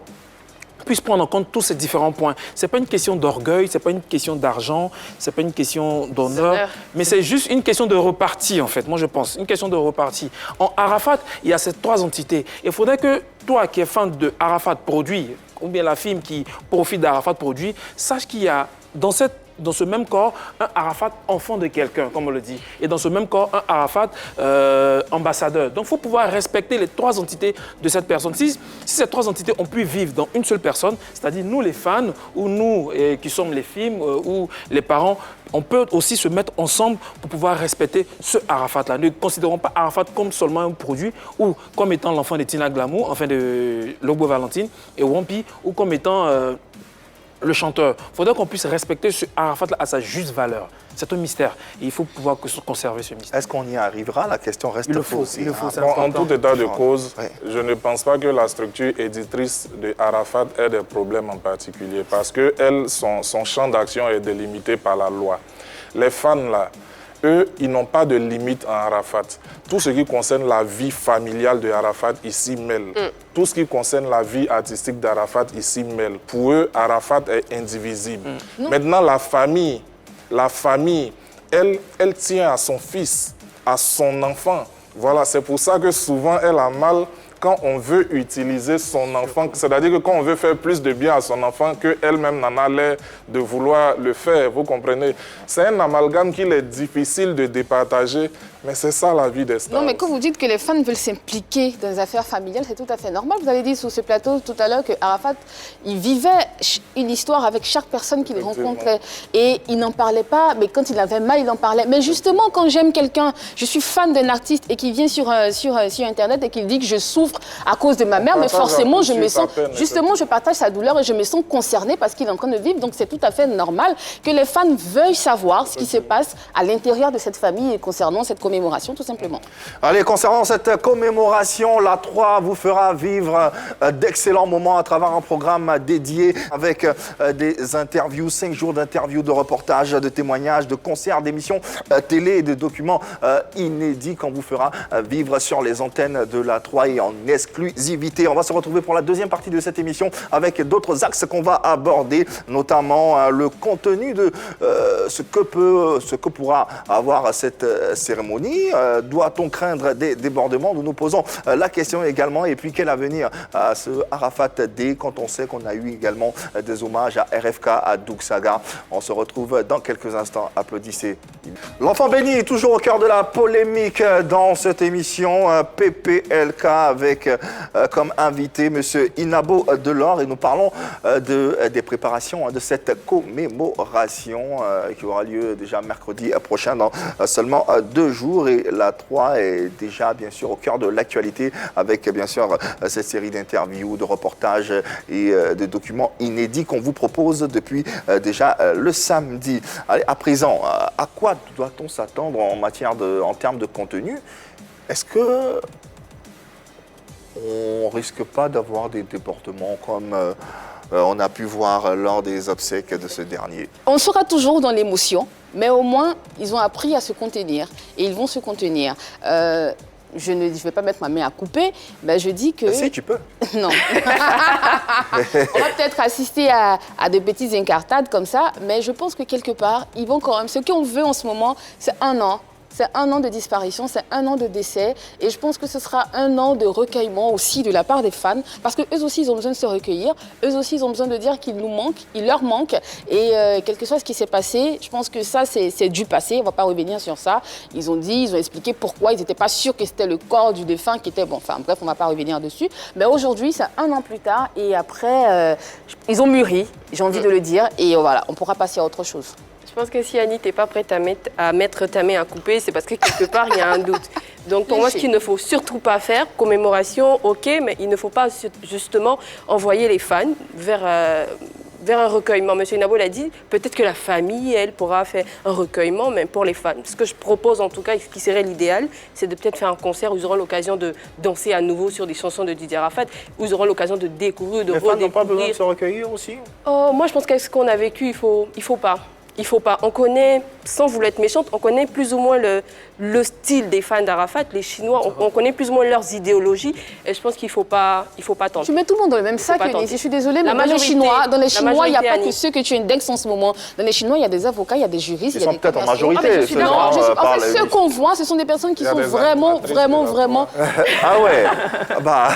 puisse prendre en compte tous ces différents points. Ce n'est pas une question d'orgueil, ce n'est pas une question d'argent, ce n'est pas une question d'honneur, mais c'est juste une question de repartie, en fait, moi je pense, une question de repartie. En Arafat, il y a ces trois entités. Il faudrait que toi qui es fan de Arafat produit, ou bien la fille qui profite d'Arafat produit, sache qu'il y a dans ce même corps, un Arafat enfant de quelqu'un, comme on le dit. Et dans ce même corps, un Arafat ambassadeur. Donc, il faut pouvoir respecter les trois entités de cette personne. Si ces trois entités ont pu vivre dans une seule personne, c'est-à-dire nous les fans, ou nous qui sommes les films, ou les parents, on peut aussi se mettre ensemble pour pouvoir respecter ce Arafat-là. Ne considérons pas Arafat comme seulement un produit, ou comme étant l'enfant de Tina Glamour, enfin de Logbo Valentine et Wampi, ou comme étant... le chanteur. Il faudrait qu'on puisse respecter ce Arafat-là à sa juste valeur. C'est un mystère. Et il faut pouvoir conserver ce mystère. Est-ce qu'on y arrivera? La question reste posée. Il le faut, c'est Bon, en important. tout état de cause, Ouais. je ne pense pas que la structure éditrice de Arafat ait des problèmes en particulier parce que son champ d'action est délimité par la loi. Les fans, là, eux, ils n'ont pas de limite en Arafat. Tout ce qui concerne la vie familiale de Arafat, ils s'y mêlent. Tout ce qui concerne la vie artistique d'Arafat, ils s'y mêlent. Pour eux, Arafat est indivisible. Maintenant, la famille, elle tient à son fils, à son enfant. Voilà, c'est pour ça que souvent, elle a mal quand on veut utiliser son enfant, c'est-à-dire que quand on veut faire plus de bien à son enfant qu'elle-même n'en a l'air de vouloir le faire, vous comprenez? C'est un amalgame qu'il est difficile de départager, mais c'est ça la vie des stars. Non, mais quand vous dites que les fans veulent s'impliquer dans les affaires familiales, c'est tout à fait normal. Vous avez dit sur ce plateau tout à l'heure que Arafat, il vivait une histoire avec chaque personne qu'il rencontrait. Et il n'en parlait pas, mais quand il avait mal, il en parlait. Mais justement, quand j'aime quelqu'un, je suis fan d'un artiste et qui vient sur Internet et qu'il dit que je souffre à cause de ma mère, mais forcément, je me sens... Justement, je partage sa douleur et je me sens concernée parce qu'il est en train de vivre. Donc, c'est tout à fait normal que les fans veuillent savoir ce qui se passe à l'intérieur de cette famille et concernant cette commémoration, tout simplement. Allez, concernant cette commémoration, la 3 vous fera vivre d'excellents moments à travers un programme dédié avec des interviews, 5 jours d'interviews, de reportages, de témoignages, de concerts, d'émissions télé et de documents inédits qu'on vous fera vivre sur les antennes de la 3 et en exclusivité. On va se retrouver pour la deuxième partie de cette émission avec d'autres axes qu'on va aborder, notamment le contenu de ce que pourra avoir cette cérémonie. Doit-on craindre des débordements? Nous nous posons la question également. Et puis, quel avenir à ce Arafat Day quand on sait qu'on a eu également des hommages à RFK, à Doug Saga. On se retrouve dans quelques instants. Applaudissez. L'enfant béni est toujours au cœur de la polémique dans cette émission. PPLK avec comme invité M. Inabo Delors. Et nous parlons des préparations de cette commémoration qui aura lieu déjà mercredi prochain dans seulement 2 jours. Et la 3 est déjà bien sûr au cœur de l'actualité avec bien sûr cette série d'interviews, de reportages et de documents inédits qu'on vous propose depuis déjà le samedi. Allez, à présent, à quoi doit-on s'attendre en termes de contenu? Est-ce que on risque pas d'avoir des débordements comme on a pu voir lors des obsèques de ce dernier? On sera toujours dans l'émotion, mais au moins, ils ont appris à se contenir et ils vont se contenir. Je ne vais pas mettre ma main à couper, mais je dis que... Si, tu peux. Non. On va peut-être assister à de petites incartades comme ça, mais je pense que quelque part, ils vont quand même... Ce qu'on veut en ce moment, c'est 1 an. c'est 1 an de disparition, c'est 1 an de décès. Et je pense que ce sera 1 an de recueillement aussi de la part des fans. Parce qu'eux aussi, ils ont besoin de se recueillir. Eux aussi, ils ont besoin de dire qu'il nous manque, il leur manque. Et quel que soit ce qui s'est passé, je pense que ça, c'est du passé. On ne va pas revenir sur ça. Ils ont dit, ils ont expliqué pourquoi. Ils n'étaient pas sûrs que c'était le corps du défunt qui était... Bon, enfin, bref, on ne va pas revenir dessus. Mais aujourd'hui, c'est 1 an plus tard. Et après, ils ont mûri, j'ai envie de le dire. Et voilà, on pourra passer à autre chose. Je pense que si Annie, tu n'es pas prête à mettre ta main à couper, c'est parce que quelque part, il y a un doute. Donc pour moi, ce qu'il ne faut surtout pas faire, commémoration, ok, mais il ne faut pas justement envoyer les fans vers un recueillement. Monsieur Nabo l'a dit, peut-être que la famille, elle, pourra faire un recueillement, mais pour les fans. Ce que je propose en tout cas, ce qui serait l'idéal, c'est de peut-être faire un concert où ils auront l'occasion de danser à nouveau sur des chansons de Didier Arafat, où ils auront l'occasion de découvrir, de redécouvrir. Les fans n'ont pas besoin de se recueillir aussi? Oh, moi, je pense que ce qu'on a vécu, il faut pas. Il faut pas. On connaît, sans vouloir être méchante, on connaît plus ou moins le style des fans d'Arafat, les Chinois, on connaît plus ou moins leurs idéologies. Et je pense qu'il faut pas tenter. Tu mets tout le monde dans le même sac, Eunice. Je suis désolée, mais dans les Chinois, il n'y a pas que ceux que tu indexes en ce moment. Dans les Chinois, il y a des avocats, il y a des juristes, il y a des peut-être en majorité. En fait, ceux qu'on voit, ce sont des personnes qui sont vraiment... Ah ouais. Bah.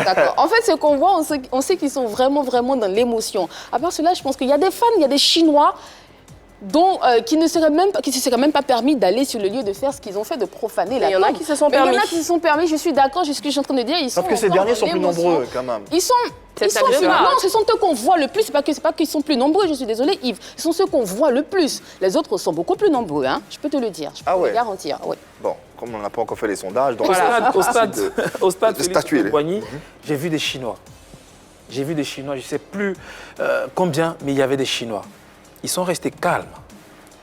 D'accord. En fait, ce qu'on voit, on sait qu'ils sont vraiment dans l'émotion. À part cela, je pense qu'il y a des fans, il y a des Chinois qui ne seraient même pas permis d'aller sur le lieu de faire ce qu'ils ont fait, de profaner la tombe. Il y en a qui se sont permis. Il y en a qui se sont permis, je suis d'accord, c'est ce que je suis en train de dire. Sauf que ces derniers sont plus nombreux quand même. Non, ce sont eux qu'on voit le plus. C'est pas qu'ils sont plus nombreux, je suis désolée Yves. Ce sont ceux qu'on voit le plus. Les autres sont beaucoup plus nombreux, hein. Je peux te le dire, je peux te le garantir. Ouais. Bon, comme on n'a pas encore fait les sondages, donc au stade Félix Boigny, j'ai vu des Chinois. Je ne sais plus combien, mais il y avait des Chinois. Ils sont restés calmes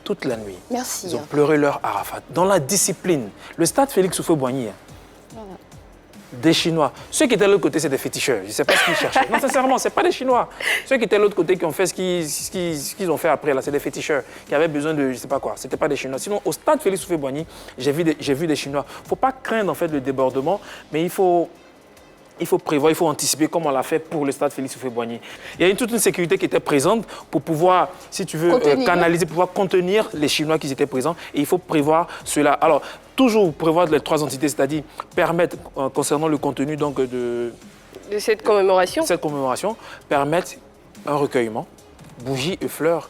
toute la nuit. Merci. Ils ont pleuré leur Arafat. Dans la discipline. Le stade Félix Houphouët-Boigny. Des Chinois. Ceux qui étaient de l'autre côté, c'est des féticheurs. Je ne sais pas ce qu'ils cherchaient. Non, sincèrement, ce n'est pas des Chinois. Ceux qui étaient de l'autre côté, qui ont fait ce qu'ils ont fait après, là, c'est des féticheurs qui avaient besoin de, je ne sais pas quoi. Ce n'était pas des Chinois. Sinon, au stade Félix Houphouët-Boigny, j'ai vu des Chinois. Il ne faut pas craindre en fait, le débordement, mais il faut prévoir, il faut anticiper comme on l'a fait pour le stade Félix Houphouët-Boigny. Il y a toute une sécurité qui était présente pour pouvoir, si tu veux, canaliser, pour pouvoir contenir les Chinois qui étaient présents. Et il faut prévoir cela. Alors, toujours prévoir les 3 entités, c'est-à-dire permettre, concernant le contenu donc, de cette commémoration, permettre un recueillement, bougies et fleurs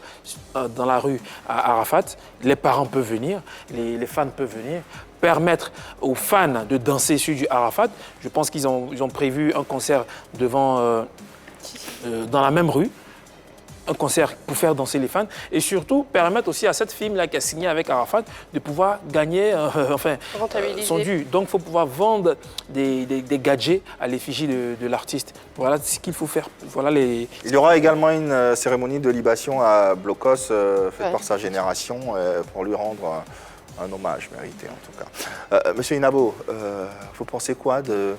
dans la rue à Arafat. Les parents peuvent venir, les fans peuvent venir. Permettre aux fans de danser sur du Arafat. Je pense qu'ils ont prévu un concert dans la même rue, un concert pour faire danser les fans, et surtout permettre aussi à cette fille-là qui a signé avec Arafat de pouvoir gagner son dû. Donc il faut pouvoir vendre des gadgets à l'effigie de l'artiste. Voilà ce qu'il faut faire. Il y aura également une cérémonie de libation à Blocos faite par sa génération pour lui rendre un hommage mérité en tout cas. Monsieur Inabo, vous pensez quoi de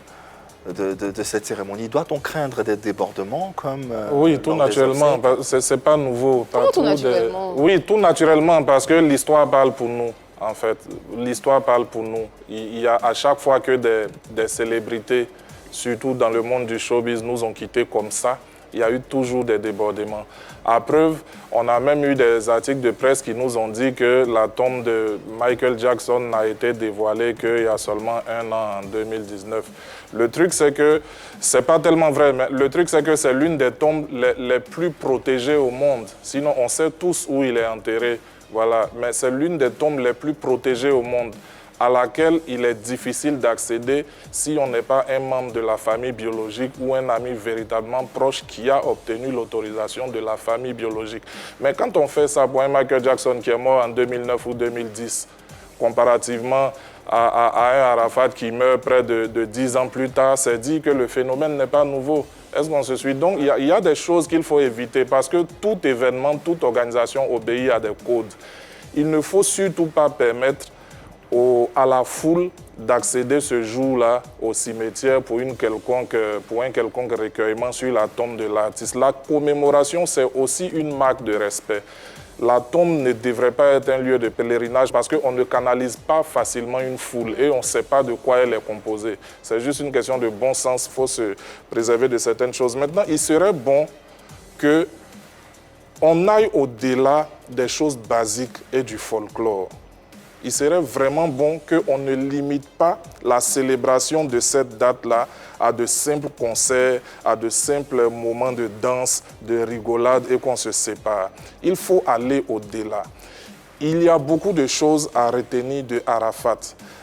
cette cérémonie? Doit-on craindre des débordements comme oui, tout naturellement, c'est pas nouveau. Tout naturellement? Oui, tout naturellement, parce que l'histoire parle pour nous, en fait. L'histoire parle pour nous. Il y a à chaque fois que des célébrités, surtout dans le monde du showbiz, nous ont quittés comme ça, il y a eu toujours des débordements. À preuve, on a même eu des articles de presse qui nous ont dit que la tombe de Michael Jackson n'a été dévoilée qu'il y a seulement 1 an, en 2019. Le truc, c'est que, c'est pas tellement vrai, mais le truc, c'est que c'est l'une des tombes les plus protégées au monde. Sinon, on sait tous où il est enterré, voilà. Mais c'est l'une des tombes les plus protégées au monde, à laquelle il est difficile d'accéder si on n'est pas un membre de la famille biologique ou un ami véritablement proche qui a obtenu l'autorisation de la famille biologique. Mais quand on fait ça pour un Michael Jackson qui est mort en 2009 ou 2010, comparativement à un Arafat qui meurt près de 10 ans plus tard, c'est dit que le phénomène n'est pas nouveau. Est-ce qu'on se suit? Donc, il y a des choses qu'il faut éviter parce que tout événement, toute organisation obéit à des codes. Il ne faut surtout pas permettre à la foule d'accéder ce jour-là au cimetière pour un quelconque recueillement sur la tombe de l'artiste. La commémoration, c'est aussi une marque de respect. La tombe ne devrait pas être un lieu de pèlerinage parce qu'on ne canalise pas facilement une foule et on ne sait pas de quoi elle est composée. C'est juste une question de bon sens, il faut se préserver de certaines choses. Maintenant, il serait bon qu'on aille au-delà des choses basiques et du folklore. il serait vraiment bon qu'on ne limite pas la célébration de cette date-là à de simples concerts, à de simples moments de danse, de rigolade et qu'on se sépare. Il faut aller au-delà. Il y a beaucoup de choses à retenir de Arafat.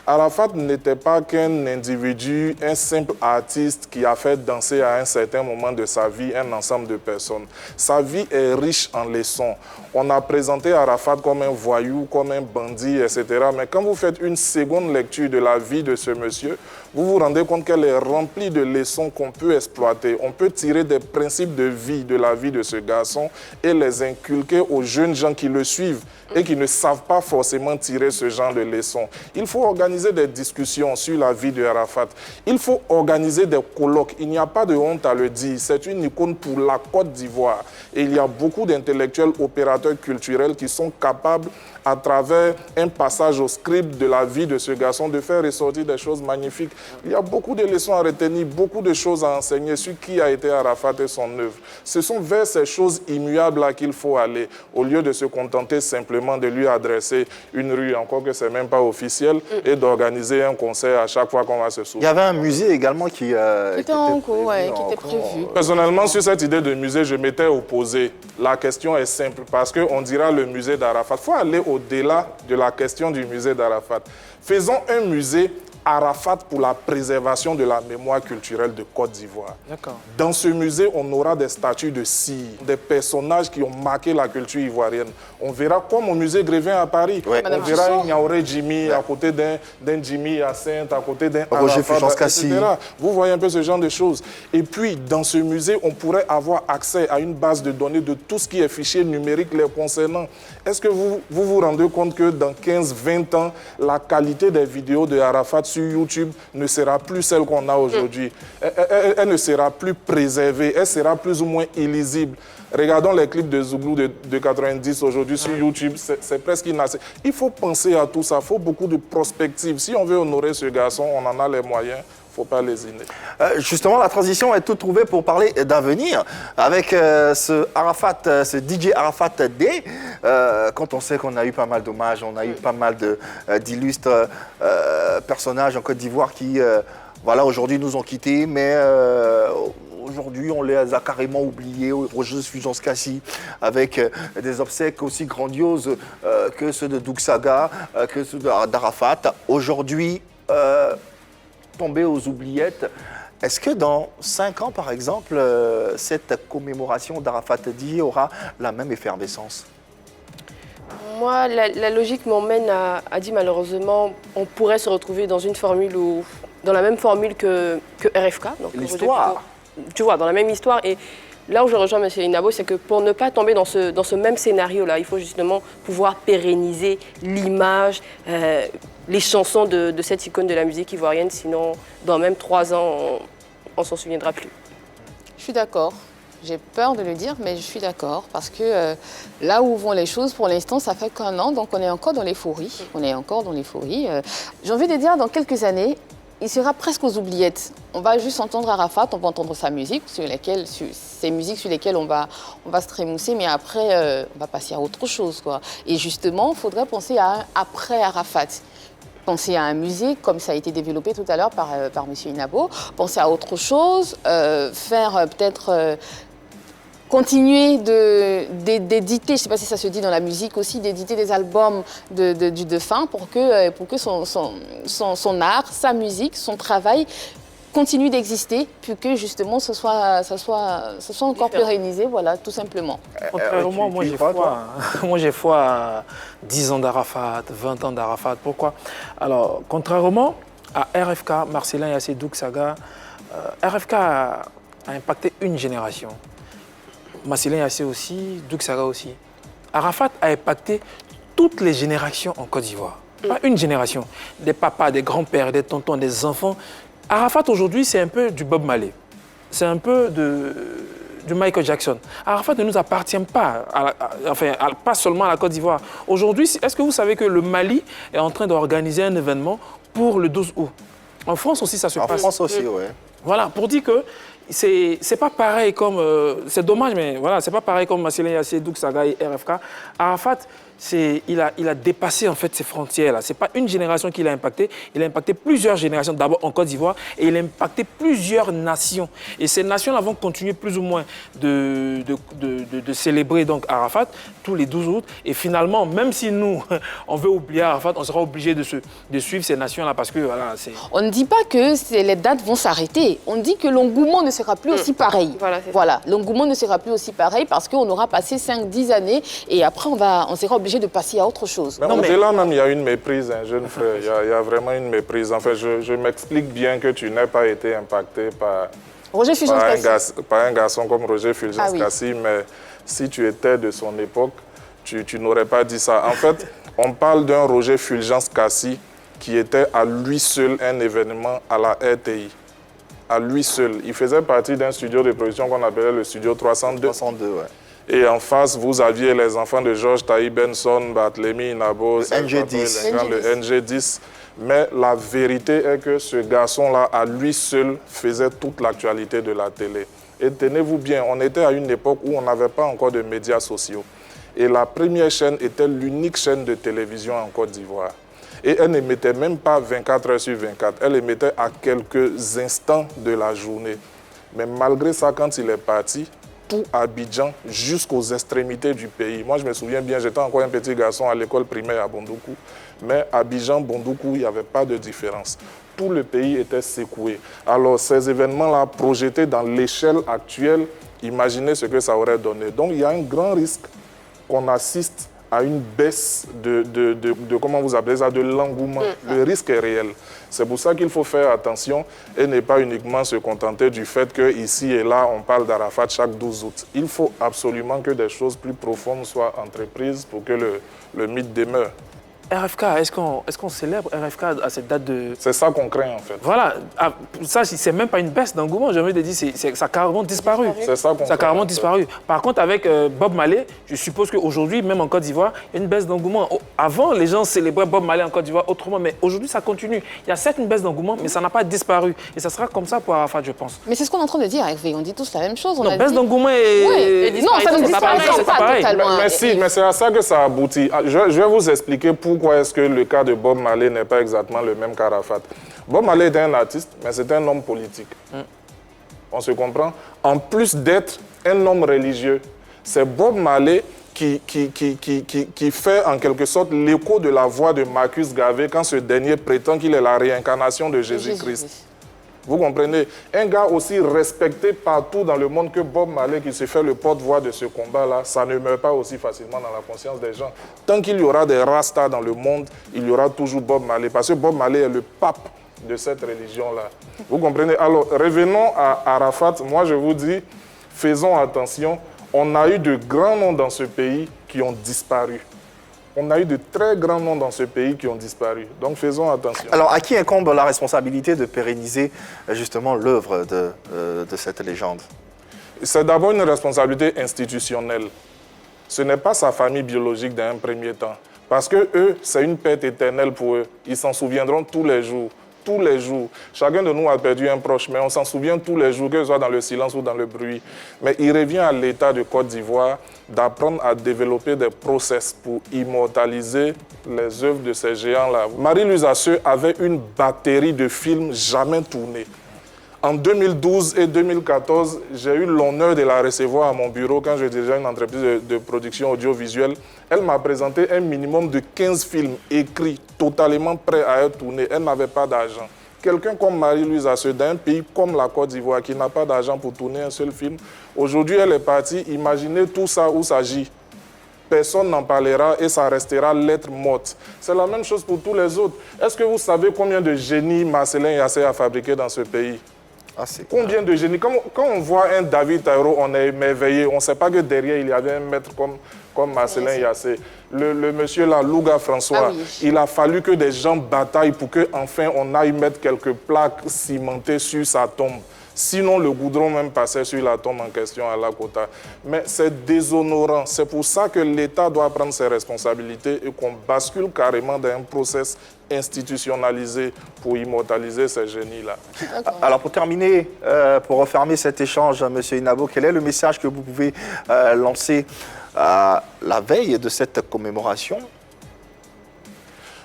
Arafat n'était pas qu'un individu, un simple artiste qui a fait danser à un certain moment de sa vie un ensemble de personnes. Sa vie est riche en leçons. On a présenté Arafat comme un voyou, comme un bandit, etc. Mais quand vous faites une seconde lecture de la vie de ce monsieur, vous vous rendez compte qu'elle est remplie de leçons qu'on peut exploiter. On peut tirer des principes de vie de la vie de ce garçon et les inculquer aux jeunes gens qui le suivent et qui ne savent pas forcément tirer ce genre de leçons. Il faut organiser des discussions sur la vie de Arafat. Il faut organiser des colloques. Il n'y a pas de honte à le dire. C'est une icône pour la Côte d'Ivoire. Et il y a beaucoup d'intellectuels opérateurs culturels qui sont capables, à travers un passage au script de la vie de ce garçon, de faire ressortir des choses magnifiques. Il y a beaucoup de leçons à retenir, beaucoup de choses à enseigner sur qui a été Arafat et son œuvre. Ce sont vers ces choses immuables-là qu'il faut aller, au lieu de se contenter simplement de lui adresser une rue, encore que ce n'est même pas officiel, et d'organiser un concert à chaque fois qu'on va se souvenir. Il y avait un musée également qui était en cours, ouais, qui était prévu. Personnellement, sur cette idée de musée, je m'étais opposé. La question est simple, parce qu'on dira le musée d'Arafat. Il faut aller au-delà de la question du musée d'Arafat. Faisons un musée Arafat pour la préservation de la mémoire culturelle de Côte d'Ivoire. Dans ce musée, on aura des statues de cire, des personnages qui ont marqué la culture ivoirienne. On verra comme au musée Grévin à Paris. Ouais. On verra un Niaouré Jimmy à côté d'un Jimmy à Sainte, à côté d'un Arafat, etc. Vous voyez un peu ce genre de choses. Et puis, dans ce musée, on pourrait avoir accès à une base de données de tout ce qui est fichier numérique les concernant. Est-ce que vous rendez compte que dans 15-20 ans, la qualité des vidéos de Arafat sur YouTube ne sera plus celle qu'on a aujourd'hui. Elle ne sera plus préservée, elle sera plus ou moins illisible. Regardons les clips de Zouglou de 90 aujourd'hui sur YouTube, c'est presque inaccessible. Il faut penser à tout ça, il faut beaucoup de prospective. Si on veut honorer ce garçon, on en a les moyens. Il ne faut pas lésiner. Justement, la transition est toute trouvée pour parler d'avenir avec ce Arafat, ce DJ Arafat Day. Quand on sait qu'on a eu pas mal d'hommages, on a eu pas mal d'illustres personnages en Côte d'Ivoire qui, voilà, aujourd'hui nous ont quittés, mais aujourd'hui on les a carrément oubliés. Roger Fulgence-Cassis avec des obsèques aussi grandioses que ceux de Doug Saga, que ceux d'Arafat. Aujourd'hui, tombé aux oubliettes. Est-ce que dans 5 ans, par exemple, cette commémoration d'Arafat Day aura la même effervescence? Moi, la logique m'emmène à dire malheureusement, on pourrait se retrouver dans une formule dans la même formule que RFK. L'histoire. Tu vois, dans la même histoire. Et là où je rejoins M. Inabo, c'est que pour ne pas tomber dans ce même scénario-là, il faut justement pouvoir pérenniser l'image, les chansons de cette icône de la musique ivoirienne, sinon dans même 3 ans, on s'en souviendra plus. Je suis d'accord. J'ai peur de le dire, mais je suis d'accord. Parce que là où vont les choses, pour l'instant, ça fait qu'1 an, donc on est encore dans l'euphorie. J'ai envie de dire, dans quelques années, il sera presque aux oubliettes. On va juste entendre Arafat, on va entendre sa musique, ces musiques sur lesquelles on va se trémousser, mais après, on va passer à autre chose, quoi. Et justement, il faudrait penser à un après Arafat. Penser à un musée, comme ça a été développé tout à l'heure par M. Inabo. Penser à autre chose, faire peut-être... continuer d'éditer, je ne sais pas si ça se dit dans la musique aussi, d'éditer des albums du défunt pour que son art, sa musique, son travail continue d'exister, puis que justement ce soit encore pérennisé, voilà, tout simplement. Contrairement, moi j'ai foi à 10 ans d'Arafat, 20 ans d'Arafat. Pourquoi? Alors, contrairement à RFK, Marcellin Yassé, Doug Saga, RFK a impacté une génération. Marcellin Yassé aussi, Doug Saga aussi. Arafat a impacté toutes les générations en Côte d'Ivoire. Pas une génération. Des papas, des grands-pères, des tontons, des enfants. Arafat aujourd'hui, c'est un peu du Bob Marley. C'est un peu du Michael Jackson. Arafat ne nous appartient pas, pas seulement à la Côte d'Ivoire. Aujourd'hui, est-ce que vous savez que le Mali est en train d'organiser un événement pour le 12 août? En France aussi, ça se passe. En France aussi, oui. Voilà, pour dire que c'est pas pareil comme... c'est dommage, mais voilà, c'est pas pareil comme Marcellin Yassé, Doug Saga et RFK. Arafat, il a dépassé en fait ces frontières-là. Ce n'est pas une génération qui l'a impacté, il a impacté plusieurs générations, d'abord en Côte d'Ivoire, et il a impacté plusieurs nations. Et ces nations-là vont continuer plus ou moins de célébrer donc Arafat tous les 12 août. Et finalement, même si nous, on veut oublier Arafat, on sera obligé de suivre ces nations-là parce que voilà, c'est... On ne dit pas que les dates vont s'arrêter. On dit que l'engouement ne sera plus aussi pareil. Voilà, l'engouement ne sera plus aussi pareil parce qu'on aura passé 5-10 années et après on sera obligé de passer à autre chose. Mais au-delà même, il y a une méprise, hein, jeune frère. Il y a vraiment une méprise. En fait, je m'explique bien que tu n'aies pas été impacté par un garçon comme Roger Fulgence Cassi, mais si tu étais de son époque, tu n'aurais pas dit ça. En fait, on parle d'un Roger Fulgence Cassi qui était à lui seul un événement à la RTI. À lui seul. Il faisait partie d'un studio de production qu'on appelait le studio 302. 302, ouais. Et en face, vous aviez les enfants de Georges Taï Benson, Barthélemy Inabo, le NG10. Mais la vérité est que ce garçon-là, à lui seul, faisait toute l'actualité de la télé. Et tenez-vous bien, on était à une époque où on n'avait pas encore de médias sociaux. Et la première chaîne était l'unique chaîne de télévision en Côte d'Ivoire. Et elle n'émettait même pas 24 heures sur 24. Elle émettait à quelques instants de la journée. Mais malgré ça, quand il est parti, tout Abidjan jusqu'aux extrémités du pays. Moi, je me souviens bien, j'étais encore un petit garçon à l'école primaire à Bondoukou. Mais Abidjan, Bondoukou, il n'y avait pas de différence. Tout le pays était secoué. Alors, ces événements-là, projetés dans l'échelle actuelle, imaginez ce que ça aurait donné. Donc, il y a un grand risque qu'on assiste à une baisse comment vous appelez ça, de l'engouement. Le risque est réel. C'est pour ça qu'il faut faire attention et ne pas uniquement se contenter du fait qu'ici et là, on parle d'Arafat chaque 12 août. Il faut absolument que des choses plus profondes soient entreprises pour que le mythe demeure. RFK, est-ce qu'on célèbre RFK à cette date de... C'est ça qu'on craint en fait. Voilà, ça c'est même pas une baisse d'engouement, j'ai envie de dire, ça a carrément disparu. C'est ça qu'on craint. Ça a carrément disparu. Par contre, avec Bob Marley, je suppose qu'aujourd'hui, même en Côte d'Ivoire, il y a une baisse d'engouement. Avant, les gens célébraient Bob Marley en Côte d'Ivoire autrement, mais aujourd'hui, ça continue. Il y a certes une baisse d'engouement, mais ça n'a pas disparu. Et ça sera comme ça pour Arafat, je pense. Mais c'est ce qu'on est en train de dire, Hervé. On dit tous la même chose. Non, baisse d'engouement et... Non, ça ne disparaîtra pas totalement. Mais si, mais c'est à ça que ça aboutit. Je vais vous expliquer pourquoi est-ce que le cas de Bob Marley n'est pas exactement le même qu'Arafat. Bob Marley était un artiste, mais c'était un homme politique. On se comprend? En plus d'être un homme religieux, c'est Bob Marley qui fait en quelque sorte l'écho de la voix de Marcus Garvey quand ce dernier prétend qu'il est la réincarnation de Jésus-Christ. Vous comprenez? Un gars aussi respecté partout dans le monde que Bob Marley, qui se fait le porte-voix de ce combat-là, ça ne meurt pas aussi facilement dans la conscience des gens. Tant qu'il y aura des Rastas dans le monde, il y aura toujours Bob Marley, parce que Bob Marley est le pape de cette religion-là. Vous comprenez? Alors, revenons à Arafat. Moi, je vous dis, faisons attention. On a eu de grands noms dans ce pays qui ont disparu. On a eu de très grands noms dans ce pays qui ont disparu. Donc, faisons attention. Alors, à qui incombe la responsabilité de pérenniser justement l'œuvre de cette légende? C'est d'abord une responsabilité institutionnelle. Ce n'est pas sa famille biologique dans un premier temps. Parce que eux, c'est une perte éternelle pour eux. Ils s'en souviendront tous les jours. Tous les jours. Chacun de nous a perdu un proche, mais on s'en souvient tous les jours, que ce soit dans le silence ou dans le bruit. Mais il revient à l'État de Côte d'Ivoire d'apprendre à développer des process pour immortaliser les œuvres de ces géants-là. Marie-Louise Asseux avait une batterie de films jamais tournés. En 2012 et 2014, j'ai eu l'honneur de la recevoir à mon bureau quand je dirigeais une entreprise de production audiovisuelle. Elle m'a présenté un minimum de 15 films écrits, totalement prêts à être tournés. Elle n'avait pas d'argent. Quelqu'un comme Marie-Louise Asseux, d'un pays comme la Côte d'Ivoire, qui n'a pas d'argent pour tourner un seul film, aujourd'hui elle est partie. Imaginez tout ça où ça gît. Personne n'en parlera et ça restera lettre morte. C'est la même chose pour tous les autres. Est-ce que vous savez combien de génies Marcellin Yassé a fabriqué dans ce pays? Combien de génies? Quand on voit un David Taïro, on est émerveillé. On ne sait pas que derrière, il y avait un maître comme Marcellin Yassé. Le monsieur là, Louga François, il a fallu que des gens bataillent pour qu'enfin on aille mettre quelques plaques cimentées sur sa tombe. Sinon, le goudron même passait sur la tombe en question à Lakota. Mais c'est déshonorant. C'est pour ça que l'État doit prendre ses responsabilités et qu'on bascule carrément dans un process institutionnalisé pour immortaliser ces génies-là. Alors, pour terminer, pour refermer cet échange, M. Inabo, quel est le message que vous pouvez lancer la veille de cette commémoration?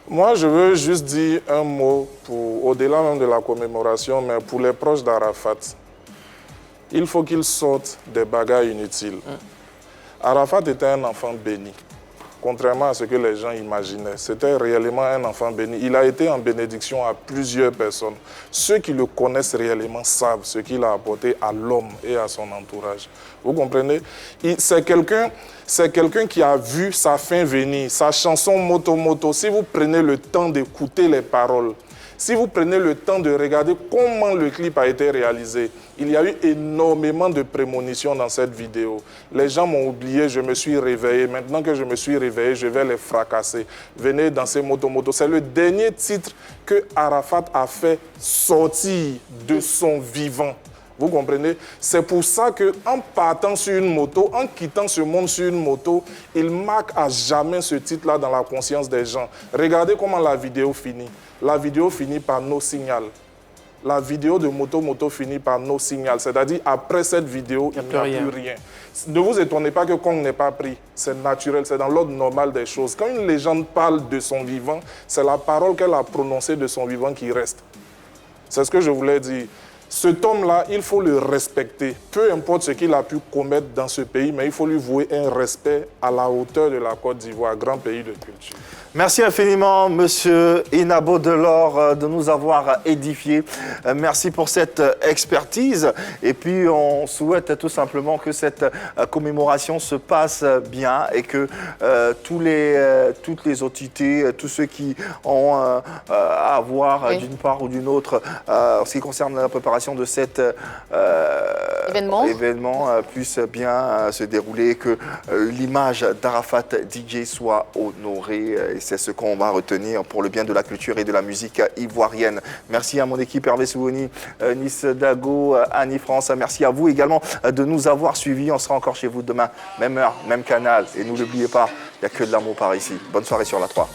Moi, je veux juste dire un mot, au-delà même de la commémoration, mais pour les proches d'Arafat. Il faut qu'ils sortent des bagarres inutiles. Arafat était un enfant béni, contrairement à ce que les gens imaginaient. C'était réellement un enfant béni. Il a été en bénédiction à plusieurs personnes. Ceux qui le connaissent réellement savent ce qu'il a apporté à l'homme et à son entourage. Vous comprenez? C'est quelqu'un qui a vu sa fin venir, sa chanson Moto Moto. Si vous prenez le temps d'écouter les paroles, si vous prenez le temps de regarder comment le clip a été réalisé, il y a eu énormément de prémonitions dans cette vidéo. Les gens m'ont oublié, je me suis réveillé. Maintenant que je me suis réveillé, je vais les fracasser. Venez danser Moto Moto. C'est le dernier titre que Arafat a fait sortir de son vivant. Vous comprenez? C'est pour ça qu'en partant sur une moto, en quittant ce monde sur une moto, il marque à jamais ce titre-là dans la conscience des gens. Regardez comment la vidéo finit. La vidéo finit par no signal. La vidéo de Moto Moto finit par no signal. C'est-à-dire, après cette vidéo, il n'y a plus rien. Ne vous étonnez pas que Kong n'ait pas pris. C'est naturel, c'est dans l'ordre normal des choses. Quand une légende parle de son vivant, c'est la parole qu'elle a prononcée de son vivant qui reste. C'est ce que je voulais dire. Cet homme-là, il faut le respecter. Peu importe ce qu'il a pu commettre dans ce pays, mais il faut lui vouer un respect à la hauteur de la Côte d'Ivoire, grand pays de culture. Merci infiniment, Monsieur Inabo Delors, de nous avoir édifiés. Merci pour cette expertise. Et puis, on souhaite tout simplement que cette commémoration se passe bien et que toutes les entités, tous ceux qui ont à voir d'une part ou d'une autre en ce qui concerne la préparation de cet événement puisse bien se dérouler, que l'image d'Arafat DJ soit honorée. Et c'est ce qu'on va retenir pour le bien de la culture et de la musique ivoirienne. Merci à mon équipe, Hervé Souvoni, Nice Dago, Annie France. Merci à vous également de nous avoir suivis. On sera encore chez vous demain, même heure, même canal. Et n'oubliez pas, il n'y a que de l'amour par ici. Bonne soirée sur la 3.